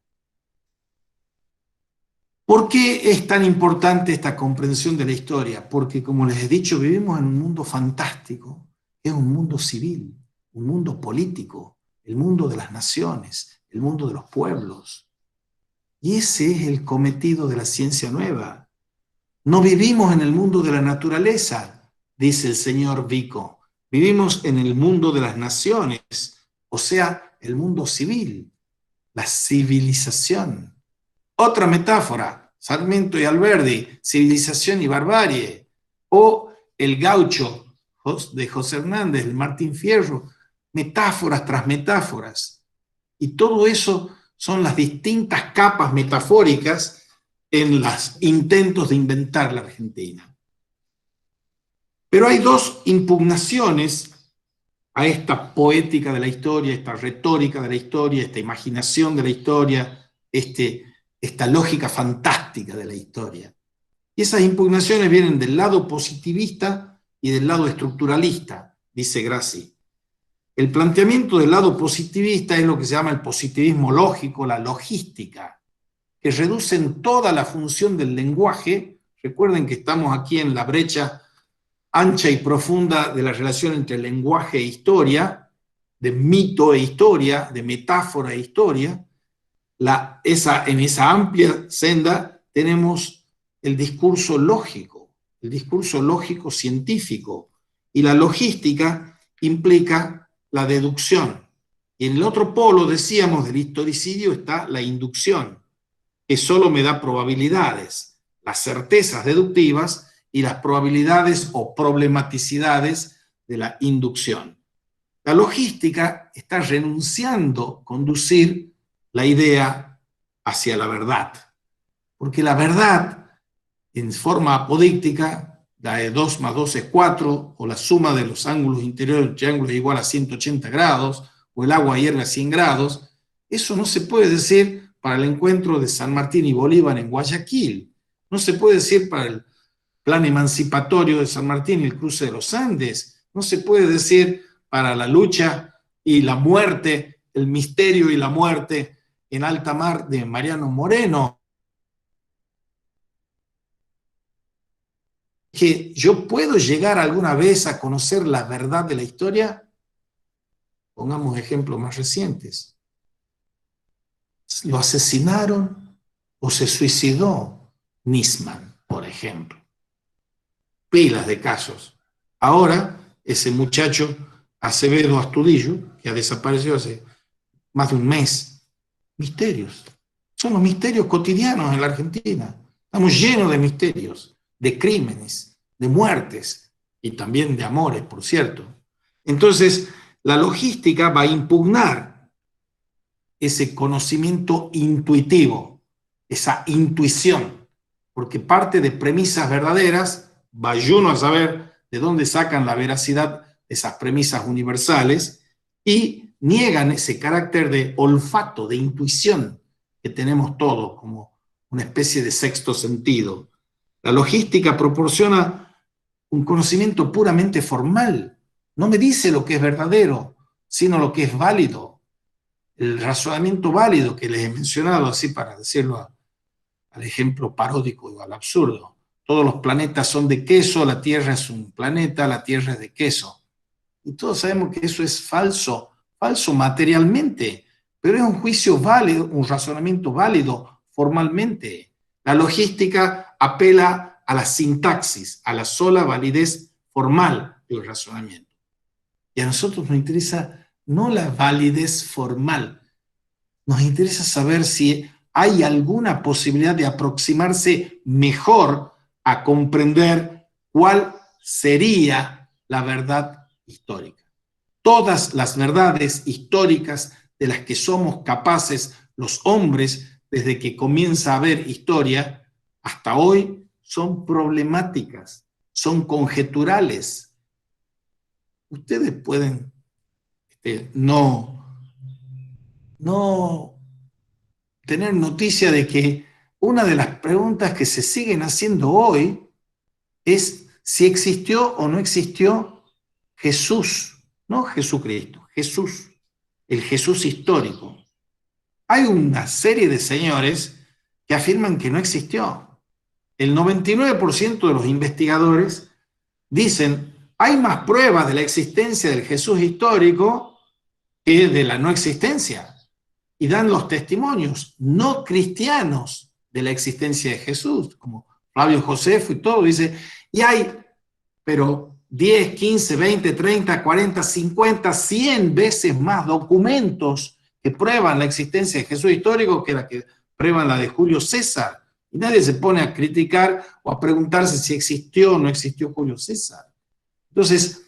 ¿Por qué es tan importante esta comprensión de la historia? Porque, como les he dicho, vivimos en un mundo fantástico, es un mundo civil, un mundo político, el mundo de las naciones, el mundo de los pueblos. Y ese es el cometido de la ciencia nueva. No vivimos en el mundo de la naturaleza, dice el señor Vico. Vivimos en el mundo de las naciones, o sea, el mundo civil, la civilización. Otra metáfora, Sarmiento y Alberdi, civilización y barbarie. O el gaucho de José Hernández, el Martín Fierro, metáforas tras metáforas. Y todo eso son las distintas capas metafóricas en los intentos de inventar la Argentina. Pero hay dos impugnaciones a esta poética de la historia, esta retórica de la historia, esta imaginación de la historia, esta lógica fantástica de la historia. Y esas impugnaciones vienen del lado positivista y del lado estructuralista, dice Grassi. El planteamiento del lado positivista es lo que se llama el positivismo lógico, la logística, que reducen toda la función del lenguaje. Recuerden que estamos aquí en la brecha ancha y profunda de la relación entre lenguaje e historia, de mito e historia, de metáfora e historia. En esa amplia senda tenemos el discurso lógico científico, y la logística implica la deducción. Y en el otro polo, decíamos, del historicidio está la inducción, que solo me da probabilidades, las certezas deductivas y las probabilidades o problematicidades de la inducción. La logística está renunciando a conducir la idea hacia la verdad, porque la verdad, en forma apodíctica, la de 2 más 2 es 4, o la suma de los ángulos interiores del triángulo es igual a 180 grados, o el agua hierve a 100 grados, eso no se puede decir para el encuentro de San Martín y Bolívar en Guayaquil, no se puede decir para el plan emancipatorio de San Martín y el cruce de los Andes, no se puede decir para la lucha y la muerte, el misterio y la muerte en alta mar de Mariano Moreno. Que yo puedo llegar alguna vez a conocer la verdad de la historia. Pongamos ejemplos más recientes. Lo asesinaron o se suicidó Nisman, por ejemplo. Pilas de casos. Ahora, ese muchacho Acevedo Astudillo, que ha desaparecido hace más de un mes, misterios. Son los misterios cotidianos en la Argentina. Estamos llenos de misterios, de crímenes, de muertes y también de amores, por cierto. Entonces, la logística va a impugnar ese conocimiento intuitivo, esa intuición, porque parte de premisas verdaderas, vaya uno a saber de dónde sacan la veracidad de esas premisas universales, y niegan ese carácter de olfato, de intuición que tenemos todos, como una especie de sexto sentido. La logística proporciona un conocimiento puramente formal, no me dice lo que es verdadero, sino lo que es válido. El razonamiento válido que les he mencionado, así para decirlo al ejemplo paródico o al absurdo. Todos los planetas son de queso, la Tierra es un planeta, la Tierra es de queso. Y todos sabemos que eso es falso, falso materialmente, pero es un juicio válido, un razonamiento válido formalmente. La logística apela a la sintaxis, a la sola validez formal del razonamiento. Y a nosotros nos interesa no la validez formal, nos interesa saber si hay alguna posibilidad de aproximarse mejor a comprender cuál sería la verdad histórica. Todas las verdades históricas de las que somos capaces los hombres desde que comienza a haber historia hasta hoy son problemáticas, son conjeturales. Ustedes pueden no no tener noticia de que una de las preguntas que se siguen haciendo hoy es si existió o no existió Jesús, no Jesucristo, Jesús, el Jesús histórico. Hay una serie de señores que afirman que no existió. El 99% de los investigadores dicen, hay más pruebas de la existencia del Jesús histórico que de la no existencia. Y dan los testimonios no cristianos de la existencia de Jesús, como Flavio Josefo y todo, dice, y hay, pero 10, 15, 20, 30, 40, 50, 100 veces más documentos que prueban la existencia de Jesús histórico que la que prueban la de Julio César. Y nadie se pone a criticar o a preguntarse si existió o no existió Julio César. Entonces,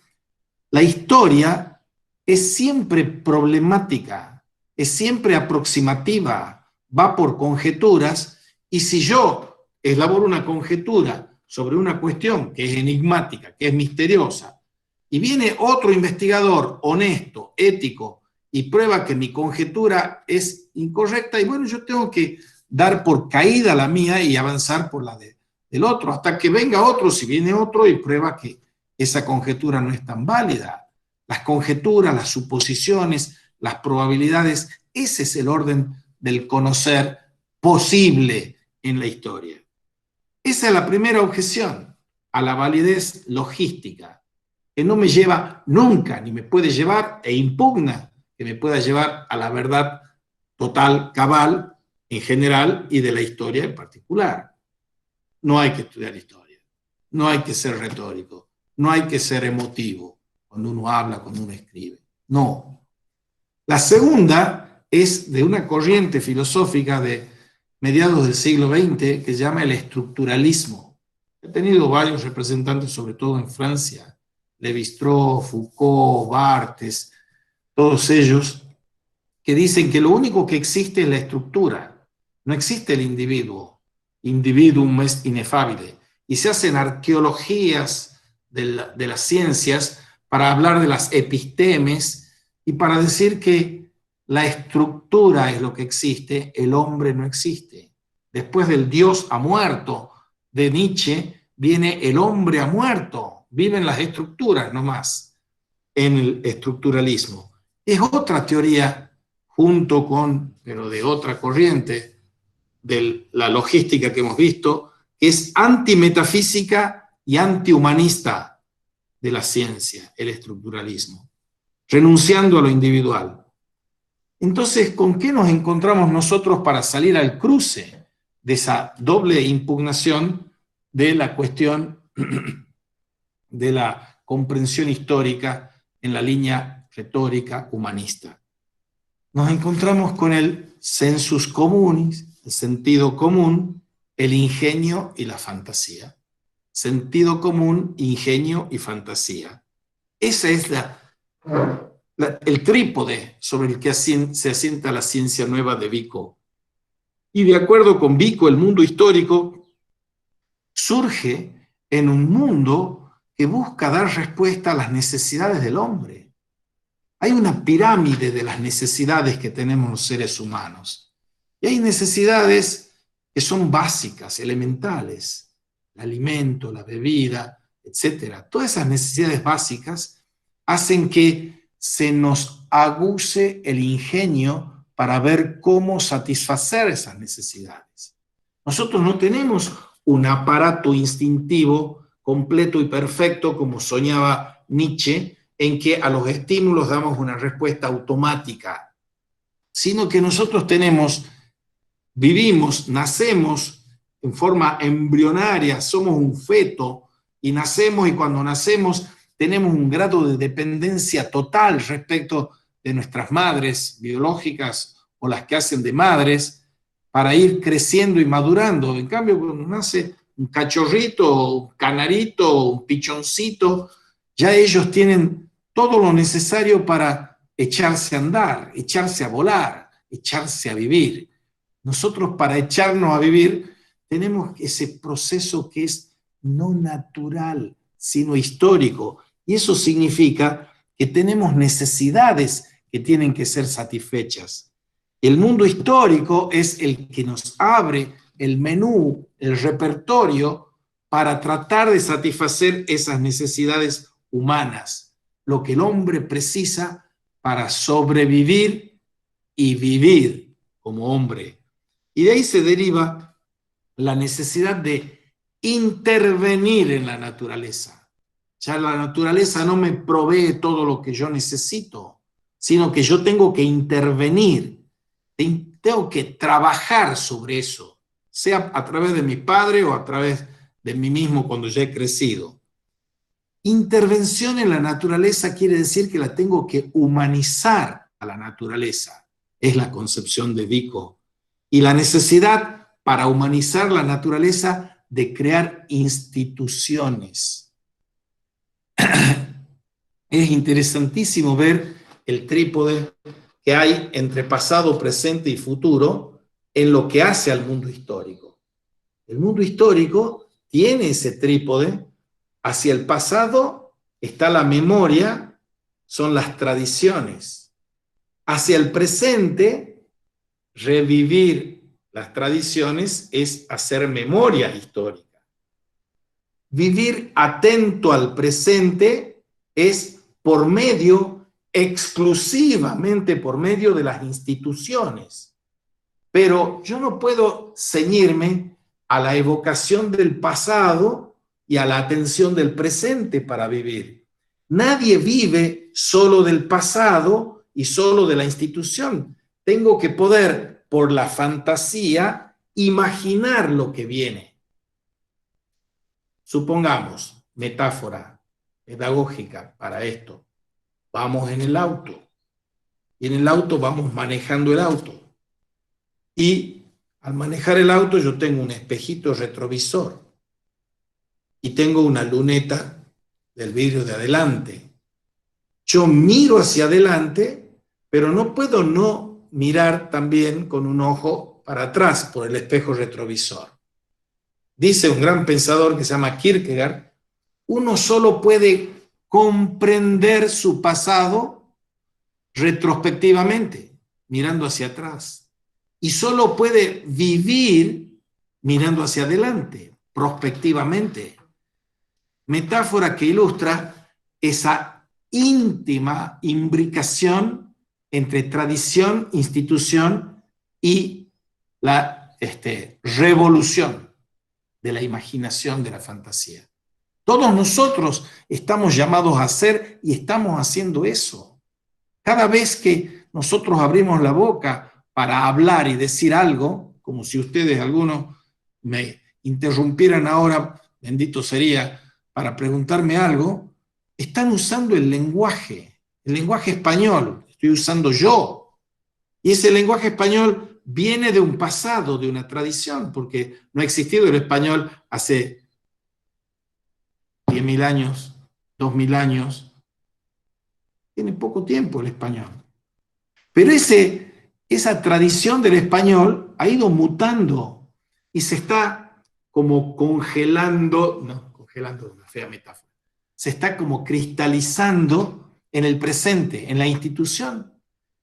la historia es siempre problemática, es siempre aproximativa, va por conjeturas, y si yo elaboro una conjetura sobre una cuestión que es enigmática, que es misteriosa, y viene otro investigador honesto, ético, y prueba que mi conjetura es incorrecta, y bueno, yo tengo que dar por caída la mía y avanzar por la del otro, hasta que venga otro, si viene otro, y prueba que esa conjetura no es tan válida. Las conjeturas, las suposiciones, las probabilidades, ese es el orden del conocer posible en la historia. Esa es la primera objeción a la validez logística, que no me lleva nunca, ni me puede llevar, e impugna que me pueda llevar a la verdad total, cabal, en general, y de la historia en particular. No hay que estudiar historia, no hay que ser retórico, no hay que ser emotivo cuando uno habla, cuando uno escribe. No. La segunda es de una corriente filosófica de mediados del siglo XX que se llama el estructuralismo. He tenido varios representantes, sobre todo en Francia, Lévi-Strauss, Foucault, Barthes, todos ellos, que dicen que lo único que existe es la estructura, no existe el individuo. Individuum est ineffabile. Y se hacen arqueologías de las ciencias para hablar de las epistemes y para decir que la estructura es lo que existe, el hombre no existe. Después del Dios ha muerto de Nietzsche, viene el hombre ha muerto, viven las estructuras nomás en el estructuralismo. Es otra teoría junto con, pero de otra corriente, de la logística que hemos visto, que es antimetafísica y antihumanista de la ciencia, el estructuralismo, renunciando a lo individual. Entonces, ¿con qué nos encontramos nosotros para salir al cruce de esa doble impugnación de la cuestión de la comprensión histórica en la línea retórica humanista? Nos encontramos con el sensus communis, el sentido común, el ingenio y la fantasía. Sentido común, ingenio y fantasía. Ese es el trípode sobre el que se asienta la ciencia nueva de Vico. Y de acuerdo con Vico, el mundo histórico surge en un mundo que busca dar respuesta a las necesidades del hombre. Hay una pirámide de las necesidades que tenemos los seres humanos. Y hay necesidades que son básicas, elementales. El alimento, la bebida, etc. Todas esas necesidades básicas hacen que se nos aguce el ingenio para ver cómo satisfacer esas necesidades. Nosotros no tenemos un aparato instintivo completo y perfecto como soñaba Nietzsche, en que a los estímulos damos una respuesta automática, sino que nosotros vivimos, nacemos en forma embrionaria, somos un feto y nacemos, y cuando nacemos tenemos un grado de dependencia total respecto de nuestras madres biológicas o las que hacen de madres para ir creciendo y madurando. En cambio, cuando nace un cachorrito, un canarito, un pichoncito, ya ellos tienen todo lo necesario para echarse a andar, echarse a volar, echarse a vivir. Nosotros, para echarnos a vivir, tenemos ese proceso que es no natural, sino histórico. Y eso significa que tenemos necesidades que tienen que ser satisfechas. El mundo histórico es el que nos abre el menú, el repertorio para tratar de satisfacer esas necesidades humanas, lo que el hombre precisa para sobrevivir y vivir como hombre. Y de ahí se deriva la necesidad de intervenir en la naturaleza. Ya la naturaleza no me provee todo lo que yo necesito, sino que yo tengo que intervenir, tengo que trabajar sobre eso, sea a través de mi padre o a través de mí mismo cuando ya he crecido. Intervención en la naturaleza quiere decir que la tengo que humanizar a la naturaleza. Es la concepción de Vico. Y la necesidad para humanizar la naturaleza de crear instituciones. Es interesantísimo ver el trípode que hay entre pasado, presente y futuro en lo que hace al mundo histórico. El mundo histórico tiene ese trípode. Hacia el pasado está la memoria, son las tradiciones. Hacia el presente, revivir las tradiciones es hacer memoria histórica. Vivir atento al presente es por medio, exclusivamente por medio de las instituciones. Pero yo no puedo ceñirme a la evocación del pasado y a la atención del presente para vivir. Nadie vive solo del pasado y solo de la institución. Tengo que poder, por la fantasía, imaginar lo que viene. Supongamos, metáfora pedagógica para esto, vamos en el auto, y en el auto vamos manejando el auto, y al manejar el auto yo tengo un espejito retrovisor, y tengo una luneta del vidrio de adelante. Yo miro hacia adelante, pero no puedo no mirar también con un ojo para atrás por el espejo retrovisor. Dice un gran pensador que se llama Kierkegaard, uno solo puede comprender su pasado retrospectivamente, mirando hacia atrás, y solo puede vivir mirando hacia adelante, prospectivamente. Metáfora que ilustra esa íntima imbricación entre tradición, institución y la revolución de la imaginación, de la fantasía. Todos nosotros estamos llamados a hacer y estamos haciendo eso. Cada vez que nosotros abrimos la boca para hablar y decir algo, como si ustedes, algunos, me interrumpieran ahora, bendito sería, para preguntarme algo, están usando el lenguaje español, estoy usando yo. Y ese lenguaje español viene de un pasado, de una tradición, porque no ha existido el español hace 10.000 años, 2.000 años. Tiene poco tiempo el español. Pero esa tradición del español ha ido mutando y se está como congelando, no, congelando es una fea metáfora, se está como cristalizando en el presente, en la institución,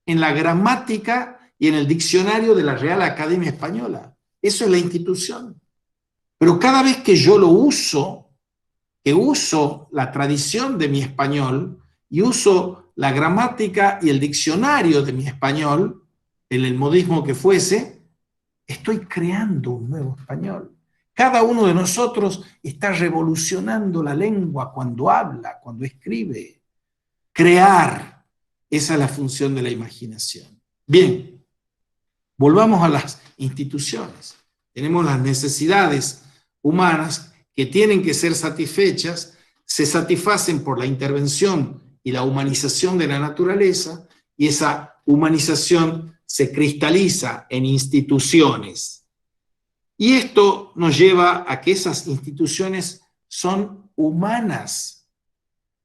en la gramática y en el diccionario de la Real Academia Española. Eso es la institución. Pero cada vez que yo lo uso, que uso la tradición de mi español y uso la gramática y el diccionario de mi español, en el modismo que fuese, estoy creando un nuevo español. Cada uno de nosotros está revolucionando la lengua cuando habla, cuando escribe. Crear, esa es la función de la imaginación. Bien, volvamos a las instituciones. Tenemos las necesidades humanas que tienen que ser satisfechas, se satisfacen por la intervención y la humanización de la naturaleza, y esa humanización se cristaliza en instituciones. Y esto nos lleva a que esas instituciones son humanas.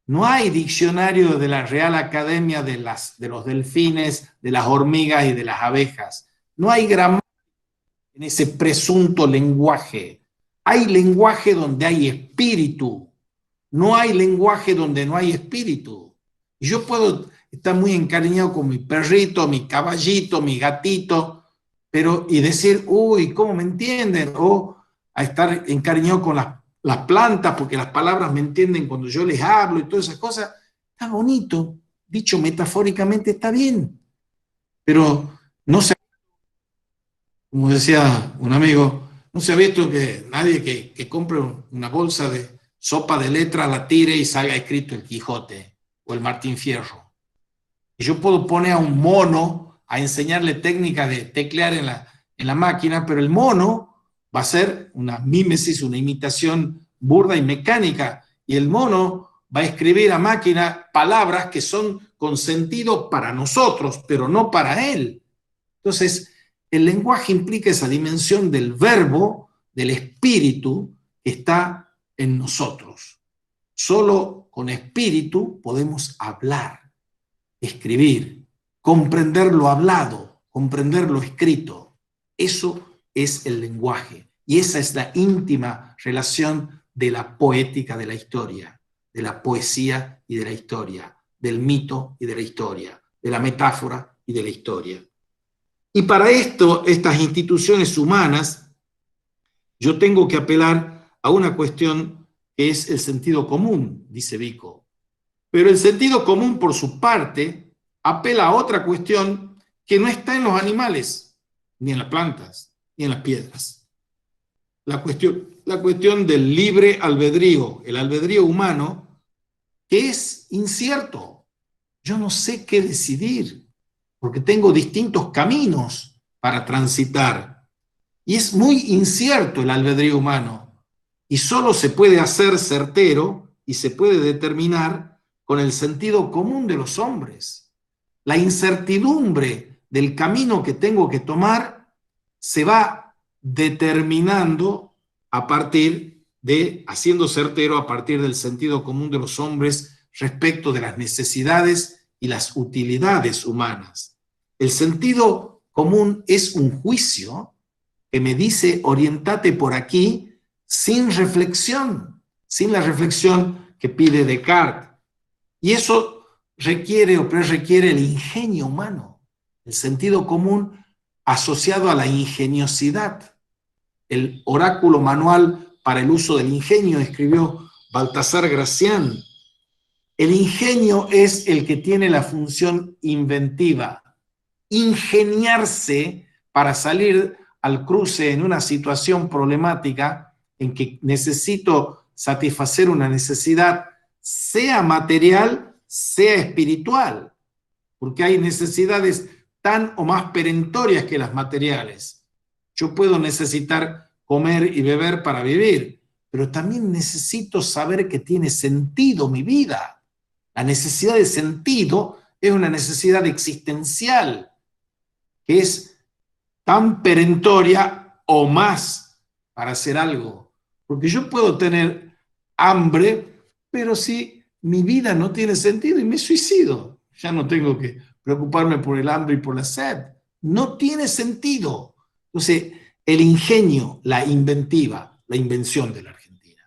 No hay diccionario de la Real Academia de los delfines, de las hormigas y de las abejas. No hay gramática en ese presunto lenguaje. Hay lenguaje donde hay espíritu. No hay lenguaje donde no hay espíritu. Yo puedo estar muy encariñado con mi perrito, mi caballito, mi gatito, pero y decir, uy, ¿cómo me entienden? O a estar encariñado con las plantas, porque las palabras me entienden cuando yo les hablo y todas esas cosas. Está bonito, dicho metafóricamente está bien, pero no se, como decía un amigo, no se ha visto que nadie que compre una bolsa de sopa de letras la tire y salga escrito el Quijote o el Martín Fierro. Y yo puedo poner a un mono a enseñarle técnicas de teclear en la máquina, pero el mono va a ser una mímesis, una imitación burda y mecánica, y el mono va a escribir a máquina palabras que son con sentido para nosotros, pero no para él. Entonces, el lenguaje implica esa dimensión del verbo, del espíritu que está en nosotros. Solo con espíritu podemos hablar, escribir, comprender lo hablado, comprender lo escrito. Eso es el lenguaje. Y esa es la íntima relación de la poética de la historia, de la poesía y de la historia, del mito y de la historia, de la metáfora y de la historia. Y para esto, estas instituciones humanas, yo tengo que apelar a una cuestión que es el sentido común, dice Vico. Pero el sentido común, por su parte, apela a otra cuestión que no está en los animales, ni en las plantas, ni en las piedras. La cuestión del libre albedrío, el albedrío humano, que es incierto. Yo no sé qué decidir, porque tengo distintos caminos para transitar. Y es muy incierto el albedrío humano. Y solo se puede hacer certero y se puede determinar con el sentido común de los hombres. La incertidumbre del camino que tengo que tomar se va determinando a partir de, haciendo certero a partir del sentido común de los hombres respecto de las necesidades y las utilidades humanas. El sentido común es un juicio que me dice orientate por aquí sin reflexión, sin la reflexión que pide Descartes. Y eso requiere o requiere el ingenio humano, el sentido común asociado a la ingeniosidad. El oráculo manual para el uso del ingenio escribió Baltasar Gracián. El ingenio es el que tiene la función inventiva, ingeniarse para salir al cruce en una situación problemática en que necesito satisfacer una necesidad, sea material, sea espiritual, porque hay necesidades tan o más perentorias que las materiales. Yo puedo necesitar comer y beber para vivir, pero también necesito saber que tiene sentido mi vida. La necesidad de sentido es una necesidad existencial, que es tan perentoria o más para hacer algo. Porque yo puedo tener hambre, pero si mi vida no tiene sentido y me suicido, ya no tengo que preocuparme por el hambre y por la sed. No tiene sentido. Entonces, el ingenio, la inventiva, la invención de la Argentina.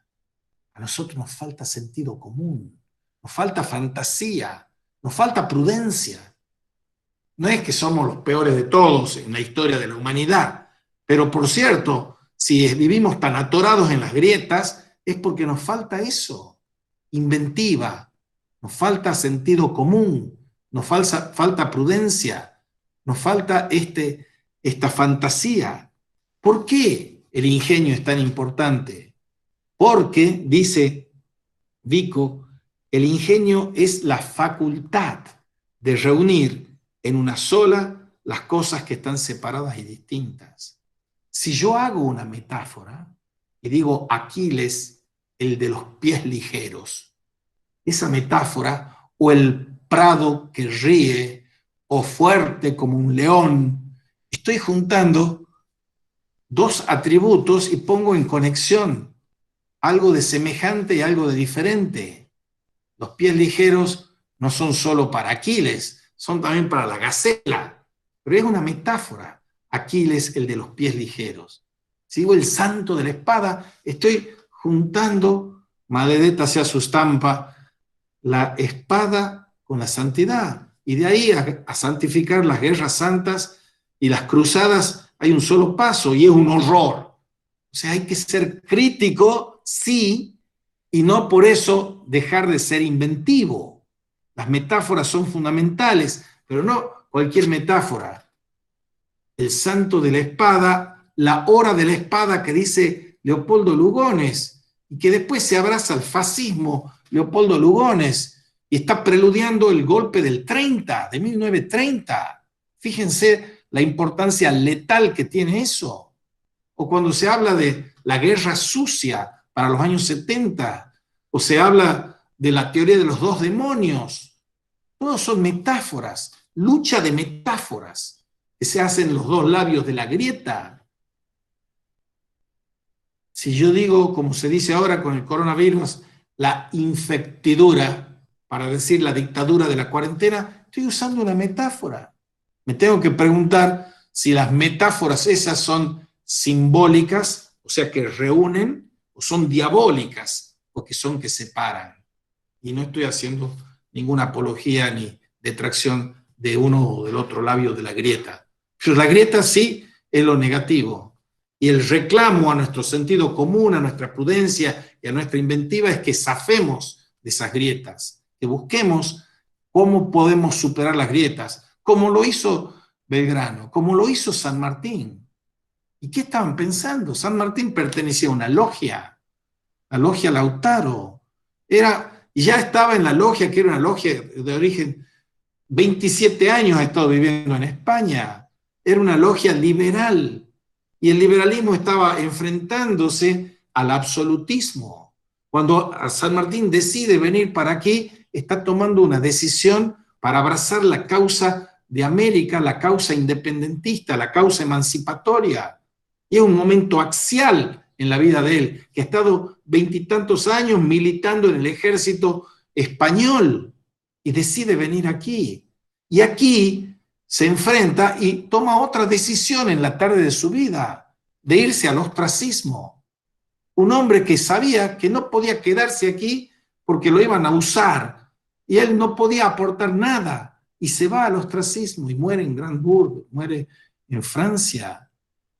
A nosotros nos falta sentido común, nos falta fantasía, nos falta prudencia. No es que somos los peores de todos en la historia de la humanidad, pero por cierto, si vivimos tan atorados en las grietas, es porque nos falta eso, inventiva, nos falta sentido común, nos falta prudencia, nos falta esta fantasía. ¿Por qué el ingenio es tan importante? Porque, dice Vico, el ingenio es la facultad de reunir en una sola las cosas que están separadas y distintas. Si yo hago una metáfora y digo Aquiles, el de los pies ligeros, esa metáfora, o el prado que ríe, o fuerte como un león, estoy juntando dos atributos y pongo en conexión algo de semejante y algo de diferente. Los pies ligeros no son solo para Aquiles, son también para la gacela, pero es una metáfora. Aquiles, el de los pies ligeros. Si digo el santo de la espada, estoy juntando, maledetta sea su estampa, la espada con la santidad. y de ahí a santificar las guerras santas y las cruzadas hay un solo paso y es un horror. O sea, hay que ser crítico, sí, y no por eso dejar de ser inventivo. Las metáforas son fundamentales, pero no cualquier metáfora. El santo de la espada, la hora de la espada que dice Leopoldo Lugones, y que después se abraza al fascismo Leopoldo Lugones, y está preludiando el golpe del 30, de 1930. Fíjense la importancia letal que tiene eso. O cuando se habla de la guerra sucia para los años 70, o se habla de la teoría de los dos demonios. Todos son metáforas, lucha de metáforas que se hacen en los dos labios de la grieta. Si yo digo, como se dice ahora con el coronavirus, la infectidura, para decir la dictadura de la cuarentena, estoy usando una metáfora. Me tengo que preguntar si las metáforas esas son simbólicas, o sea, que reúnen, o son diabólicas, porque son que separan. Y no estoy haciendo ninguna apología ni detracción de uno o del otro labio de la grieta. Pero la grieta sí es lo negativo. Y el reclamo a nuestro sentido común, a nuestra prudencia y a nuestra inventiva es que zafemos de esas grietas, que busquemos cómo podemos superar las grietas, como lo hizo Belgrano, como lo hizo San Martín. ¿Y qué estaban pensando? San Martín pertenecía a una logia, la logia Lautaro. Ya estaba en la logia, que era una logia de origen, 27 años ha estado viviendo en España. Era una logia liberal. Y el liberalismo estaba enfrentándose al absolutismo. Cuando San Martín decide venir para aquí, está tomando una decisión para abrazar la causa de América, la causa independentista, la causa emancipatoria. Y es un momento axial en la vida de él, que ha estado 20 y tantos años militando en el ejército español y decide venir aquí. Y aquí se enfrenta y toma otra decisión en la tarde de su vida, de irse al ostracismo. Un hombre que sabía que no podía quedarse aquí porque lo iban a usar y él no podía aportar nada y se va al ostracismo y muere en Brandebourg, muere en Francia.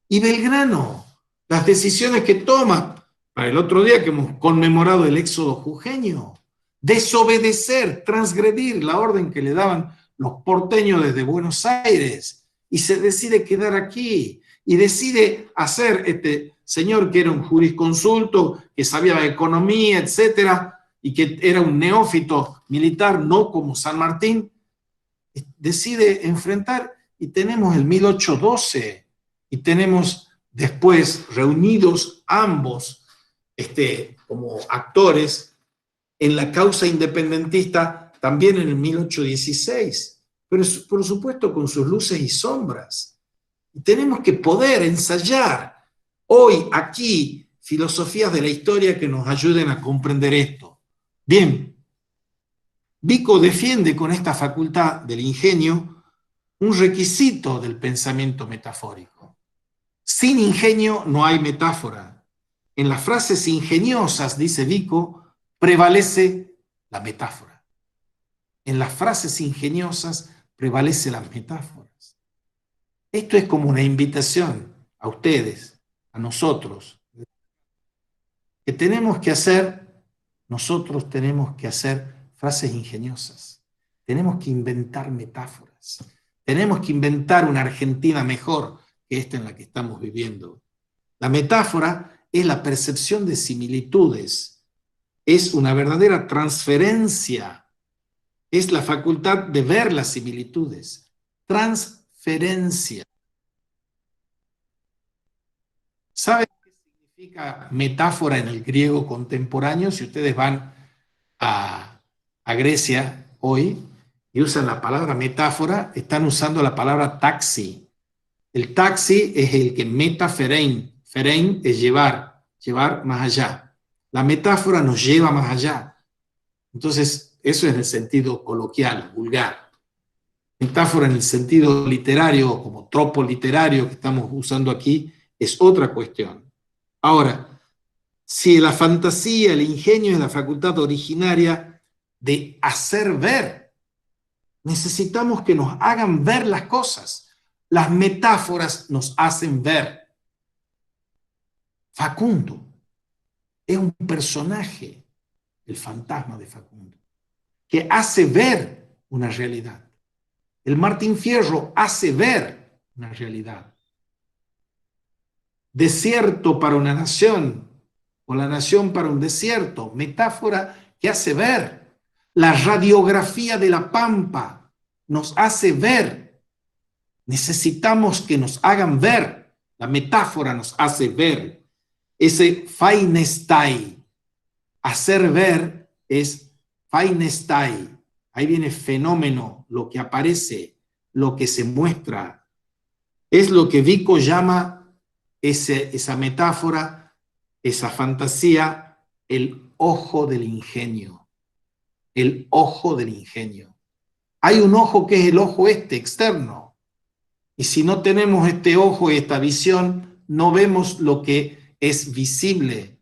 Y Belgrano, las decisiones que toma, para el otro día que hemos conmemorado el éxodo jujeño, desobedecer, transgredir la orden que le daban los porteños desde Buenos Aires, y se decide quedar aquí, y decide hacer este señor que era un jurisconsulto, que sabía de economía, etcétera, y que era un neófito militar, no como San Martín, decide enfrentar, y tenemos el 1812, y tenemos después reunidos ambos como actores en la causa independentista también en el 1816, pero por supuesto con sus luces y sombras. Y tenemos que poder ensayar hoy aquí filosofías de la historia que nos ayuden a comprender esto. Bien, Vico defiende con esta facultad del ingenio un requisito del pensamiento metafórico. Sin ingenio no hay metáfora. En las frases ingeniosas, dice Vico, prevalece la metáfora. En las frases ingeniosas prevalece las metáforas. Esto es como una invitación a ustedes, a nosotros, que nosotros tenemos que hacer frases ingeniosas. Tenemos que inventar metáforas. Tenemos que inventar una Argentina mejor que esta en la que estamos viviendo. La metáfora es la percepción de similitudes, es una verdadera transferencia, es la facultad de ver las similitudes. Transferencia. ¿Saben qué significa metáfora en el griego contemporáneo? Si ustedes van a Grecia hoy y usan la palabra metáfora, están usando la palabra taxi. El taxi es el que metaferein. Ferein es llevar más allá. La metáfora nos lleva más allá. Entonces, eso es en el sentido coloquial, vulgar. Metáfora en el sentido literario, como tropo literario que estamos usando aquí, es otra cuestión. Ahora, si la fantasía, el ingenio es la facultad originaria de hacer ver, Necesitamos que nos hagan ver las cosas. Las metáforas nos hacen ver. Facundo es un personaje, el fantasma de Facundo, que hace ver una realidad. El Martín Fierro hace ver una realidad. Desierto para una nación, o la nación para un desierto, metáfora que hace ver. La radiografía de la pampa nos hace ver. Necesitamos que nos hagan ver. La metáfora nos hace ver. Ese Feinestai, hacer ver, es Feinestai. Ahí viene fenómeno, lo que aparece, lo que se muestra. Es lo que Vico llama esa metáfora, esa fantasía, el ojo del ingenio. El ojo del ingenio. Hay un ojo que es el ojo externo. Y si no tenemos este ojo y esta visión, no vemos lo que es visible.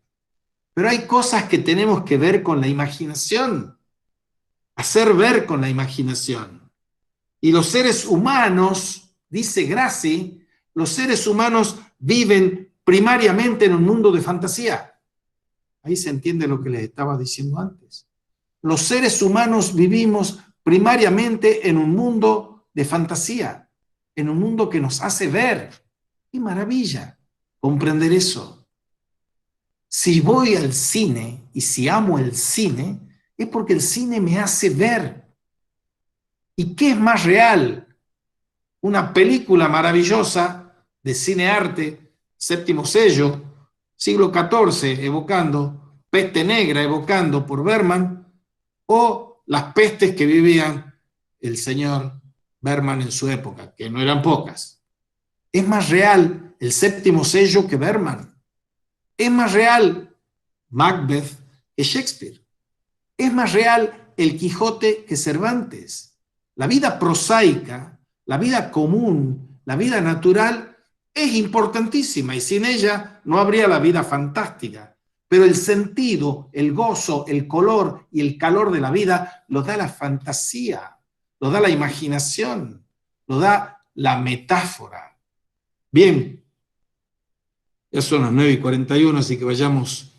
Pero hay cosas que tenemos que ver con la imaginación, hacer ver con la imaginación. Y los seres humanos, dice Grassi, los seres humanos viven primariamente en un mundo de fantasía. Ahí se entiende lo que les estaba diciendo antes. Los seres humanos vivimos primariamente en un mundo de fantasía, en un mundo que nos hace ver. ¡Qué maravilla comprender eso! Si voy al cine y si amo el cine, es porque el cine me hace ver. ¿Y qué es más real? Una película maravillosa de cine-arte, séptimo sello, siglo XIV, evocando, peste negra, evocando por Berman, o las pestes que vivían el señor Berman en su época, que no eran pocas. Es más real el séptimo sello que Berman. Es más real Macbeth que Shakespeare. Es más real el Quijote que Cervantes. La vida prosaica, la vida común, la vida natural es importantísima y sin ella no habría la vida fantástica. Pero el sentido, el gozo, el color y el calor de la vida lo da la fantasía, lo da la imaginación, lo da la metáfora. Bien, ya son las 9:41, así que vayamos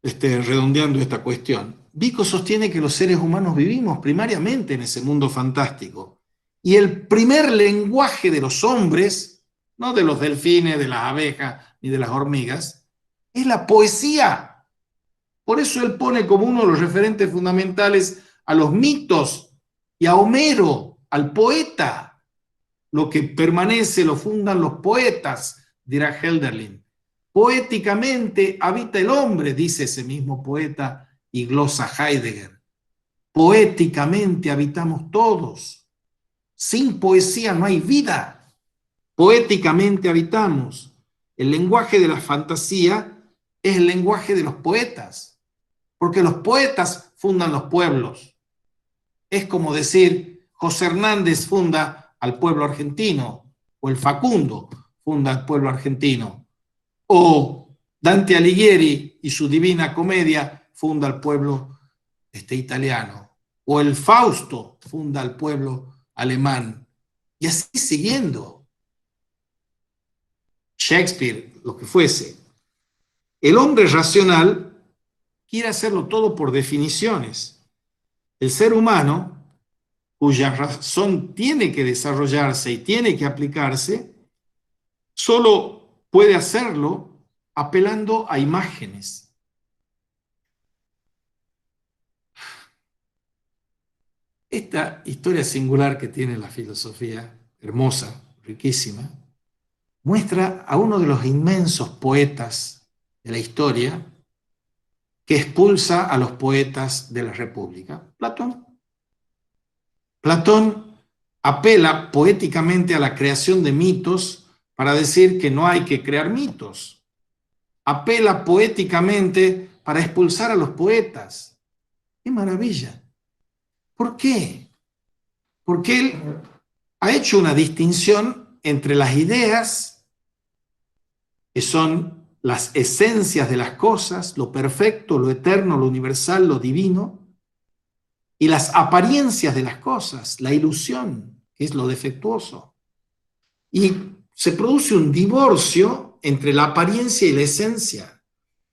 redondeando esta cuestión. Vico sostiene que los seres humanos vivimos primariamente en ese mundo fantástico. Y el primer lenguaje de los hombres, no de los delfines, de las abejas ni de las hormigas, es la poesía. Por eso él pone como uno de los referentes fundamentales a los mitos y a Homero, al poeta. Lo que permanece lo fundan los poetas, dirá Hölderlin. Poéticamente habita el hombre, dice ese mismo poeta y glosa Heidegger. Poéticamente habitamos todos. Sin poesía no hay vida. Poéticamente habitamos. El lenguaje de la fantasía es el lenguaje de los poetas, porque los poetas fundan los pueblos. Es como decir, José Hernández funda al pueblo argentino, o el Facundo funda al pueblo argentino, o Dante Alighieri y su Divina Comedia funda al pueblo italiano, o el Fausto funda al pueblo alemán, y así siguiendo. Shakespeare, lo que fuese. El hombre racional quiere hacerlo todo por definiciones. El ser humano, cuya razón tiene que desarrollarse y tiene que aplicarse, solo puede hacerlo apelando a imágenes. Esta historia singular que tiene la filosofía, hermosa, riquísima, muestra a uno de los inmensos poetas de la historia que expulsa a los poetas de la República, Platón. Platón apela poéticamente a la creación de mitos para decir que no hay que crear mitos. Apela poéticamente para expulsar a los poetas. ¡Qué maravilla! ¿Por qué? Porque él ha hecho una distinción entre las ideas, que son las esencias de las cosas, lo perfecto, lo eterno, lo universal, lo divino, y las apariencias de las cosas, la ilusión, que es lo defectuoso. Y se produce un divorcio entre la apariencia y la esencia.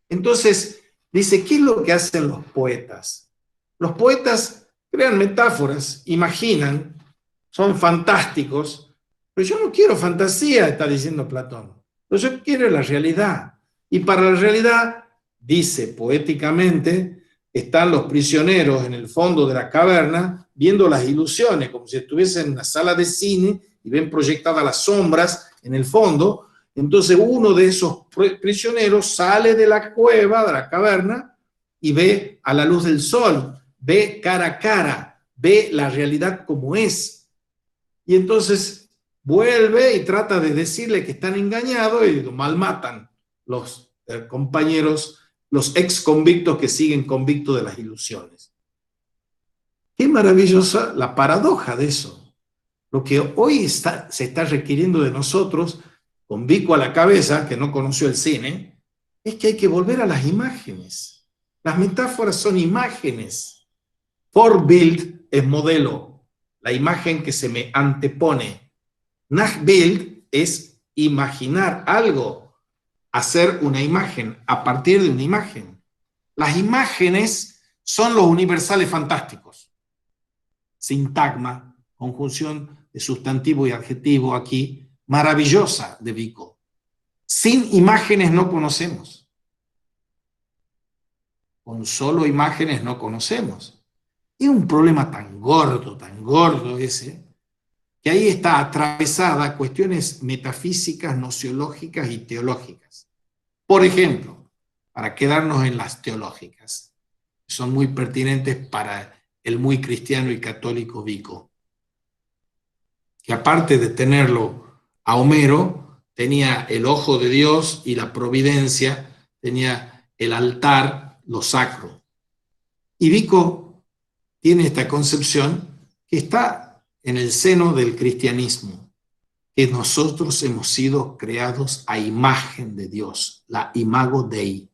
Entonces, dice, ¿qué es lo que hacen los poetas? Los poetas crean metáforas, imaginan, son fantásticos, pero yo no quiero fantasía, está diciendo Platón. Pero yo quiero la realidad. Y para la realidad, dice poéticamente, están los prisioneros en el fondo de la caverna viendo las ilusiones, como si estuviesen en una sala de cine y ven proyectadas las sombras en el fondo. Entonces uno de esos prisioneros sale de la cueva, de la caverna, y ve a la luz del sol, ve cara a cara, ve la realidad como es. Y entonces vuelve y trata de decirle que están engañados y lo malmatan los compañeros, los ex convictos que siguen convictos de las ilusiones. Qué maravillosa la paradoja de eso. Lo que hoy se está requiriendo de nosotros, con Vico a la cabeza, que no conoció el cine, es que hay que volver a las imágenes. Las metáforas son imágenes. Vorbild es modelo, la imagen que se me antepone. Nachbild es imaginar algo, hacer una imagen a partir de una imagen. Las imágenes son los universales fantásticos. Sintagma, conjunción de sustantivo y adjetivo aquí, maravillosa de Vico. Sin imágenes no conocemos. Con solo imágenes no conocemos. Es un problema tan gordo ese, que ahí está atravesada cuestiones metafísicas, nociológicas y teológicas. Por ejemplo, para quedarnos en las teológicas, son muy pertinentes para el muy cristiano y católico Vico, que aparte de tenerlo a Homero, tenía el ojo de Dios y la providencia, tenía el altar, lo sacro. Y Vico tiene esta concepción que está en el seno del cristianismo, que nosotros hemos sido creados a imagen de Dios, la imago Dei.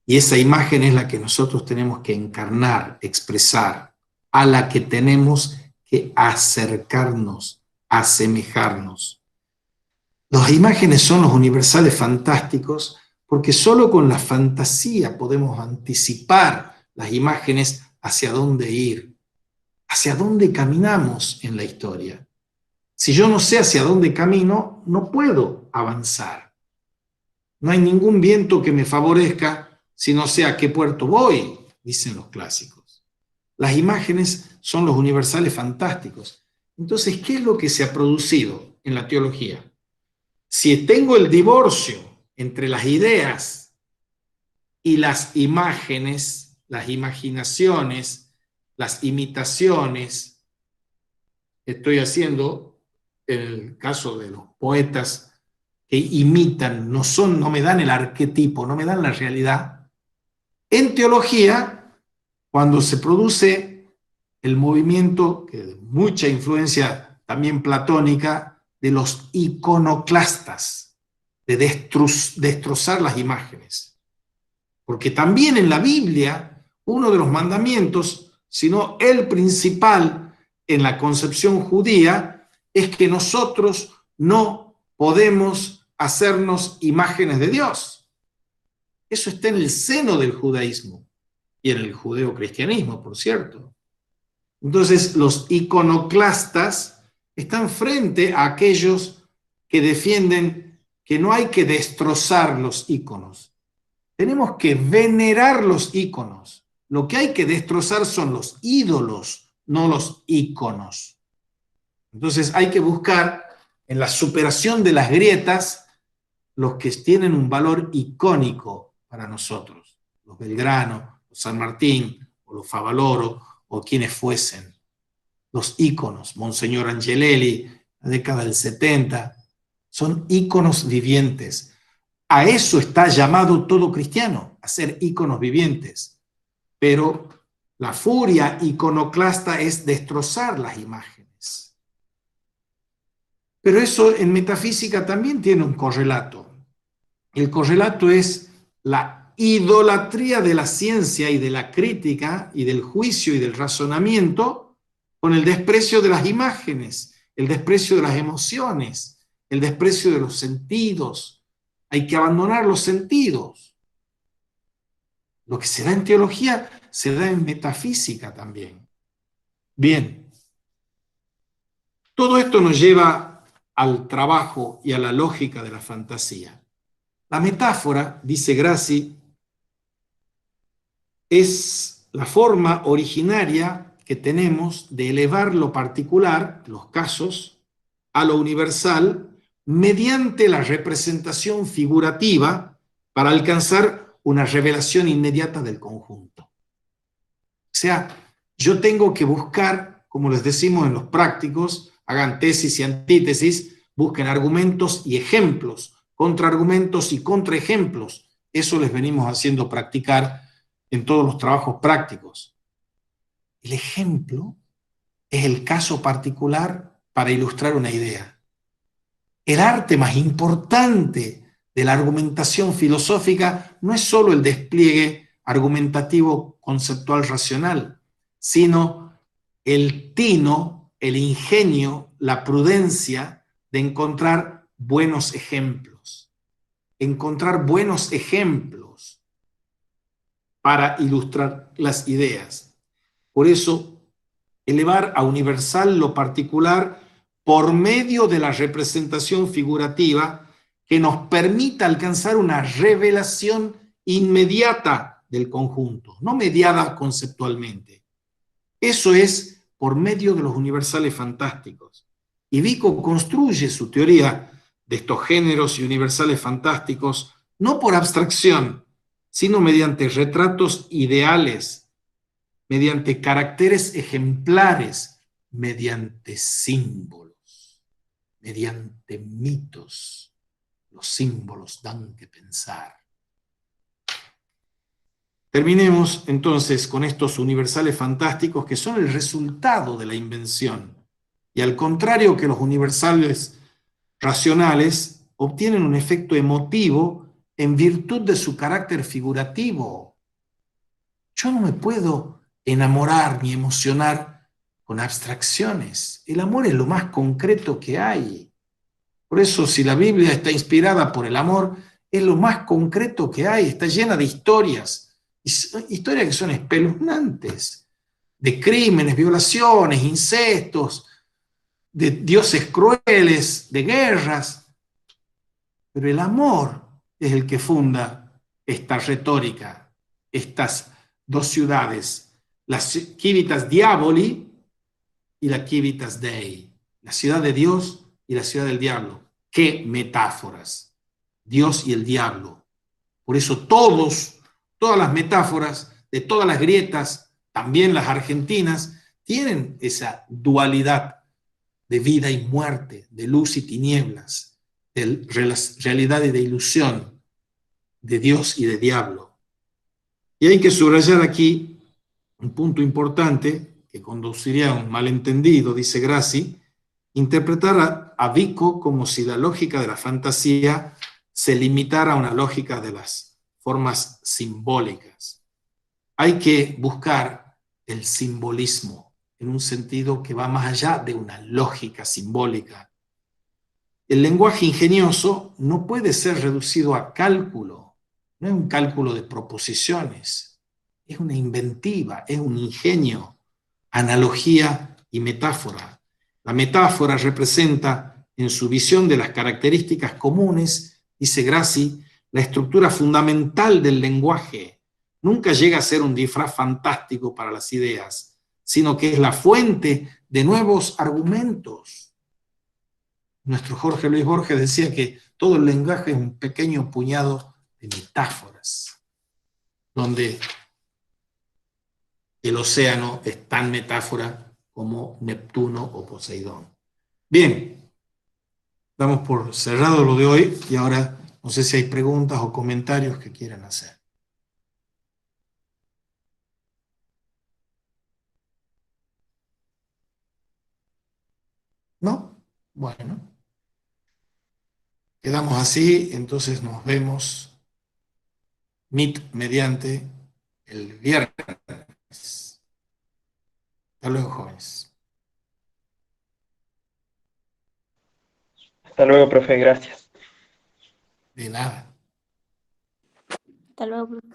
Y esa imagen es la que nosotros tenemos que encarnar, expresar, a la que tenemos que acercarnos, asemejarnos. Las imágenes son los universales fantásticos porque solo con la fantasía podemos anticipar las imágenes hacia dónde ir, hacia dónde caminamos en la historia. Si yo no sé hacia dónde camino, no puedo avanzar. No hay ningún viento que me favorezca si no sé a qué puerto voy, dicen los clásicos. Las imágenes son los universales fantásticos. Entonces, ¿qué es lo que se ha producido en la teología? Si tengo el divorcio entre las ideas y las imágenes, las imaginaciones, las imitaciones, estoy haciendo en el caso de los poetas que imitan, no me dan el arquetipo, no me dan la realidad. En teología, cuando se produce el movimiento, que de mucha influencia también platónica, de los iconoclastas, de destrozar las imágenes. Porque también en la Biblia, uno de los mandamientos, sino el principal en la concepción judía, es que nosotros no podemos hacernos imágenes de Dios. Eso está en el seno del judaísmo y en el judeocristianismo, por cierto. Entonces, los iconoclastas están frente a aquellos que defienden que no hay que destrozar los íconos. Tenemos que venerar los íconos. Lo que hay que destrozar son los ídolos, no los íconos. Entonces, hay que buscar en la superación de las grietas los que tienen un valor icónico para nosotros, los Belgrano, los San Martín, o los Favaloro, o quienes fuesen. Los íconos, Monseñor Angelelli, la década del 70, son íconos vivientes. A eso está llamado todo cristiano, a ser íconos vivientes. Pero la furia iconoclasta es destrozar las imágenes. Pero eso en metafísica también tiene un correlato. El correlato es la idolatría de la ciencia y de la crítica y del juicio y del razonamiento con el desprecio de las imágenes, el desprecio de las emociones, el desprecio de los sentidos. Hay que abandonar los sentidos. Lo que se da en teología se da en metafísica también. Bien, todo esto nos lleva al trabajo y a la lógica de la fantasía. La metáfora, dice Grassi, es la forma originaria que tenemos de elevar lo particular, los casos, a lo universal mediante la representación figurativa para alcanzar una revelación inmediata del conjunto. O sea, yo tengo que buscar, como les decimos en los prácticos, hagan tesis y antítesis, busquen argumentos y ejemplos, contraargumentos y contraejemplos. Eso les venimos haciendo practicar en todos los trabajos prácticos. El ejemplo es el caso particular para ilustrar una idea. El arte más importante de la argumentación filosófica no es solo el despliegue argumentativo conceptual racional, sino el tino, el ingenio, la prudencia de encontrar buenos ejemplos. Encontrar buenos ejemplos para ilustrar las ideas. Por eso, elevar a universal lo particular por medio de la representación figurativa que nos permita alcanzar una revelación inmediata del conjunto, no mediada conceptualmente. Eso es por medio de los universales fantásticos. Y Vico construye su teoría de estos géneros y universales fantásticos no por abstracción, sino mediante retratos ideales, mediante caracteres ejemplares, mediante símbolos, mediante mitos. Los símbolos dan que pensar. Terminemos entonces con estos universales fantásticos que son el resultado de la invención. Y al contrario que los universales racionales, obtienen un efecto emotivo en virtud de su carácter figurativo. Yo no me puedo enamorar ni emocionar con abstracciones. El amor es lo más concreto que hay. Por eso, si la Biblia está inspirada por el amor, es lo más concreto que hay. Está llena de historias, historias que son espeluznantes, de crímenes, violaciones, incestos, de dioses crueles, de guerras. Pero el amor es el que funda esta retórica, estas dos ciudades, las Civitas Diaboli y la Civitas Dei, la ciudad de Dios y la ciudad del diablo. ¡Qué metáforas! Dios y el diablo. Por eso todas las metáforas de todas las grietas, también las argentinas, tienen esa dualidad de vida y muerte, de luz y tinieblas, de realidad y de ilusión, de Dios y de diablo. Y hay que subrayar aquí un punto importante que conduciría a un malentendido, dice Grassi, interpretar a Vico como si la lógica de la fantasía se limitara a una lógica de las formas simbólicas. Hay que buscar el simbolismo en un sentido que va más allá de una lógica simbólica. El lenguaje ingenioso no puede ser reducido a cálculo, no es un cálculo de proposiciones, es una inventiva, es un ingenio, analogía y metáfora. La metáfora representa, en su visión de las características comunes, dice Grassi, la estructura fundamental del lenguaje. Nunca llega a ser un disfraz fantástico para las ideas, sino que es la fuente de nuevos argumentos. Nuestro Jorge Luis Borges decía que todo el lenguaje es un pequeño puñado de metáforas, donde el océano es tan metáfora como Neptuno o Poseidón. Bien, damos por cerrado lo de hoy y ahora no sé si hay preguntas o comentarios que quieran hacer. ¿No? Bueno, quedamos así, entonces nos vemos Meet mediante el viernes. Hasta luego, jóvenes. Hasta luego, profe, gracias. De nada. Hasta luego, profesor.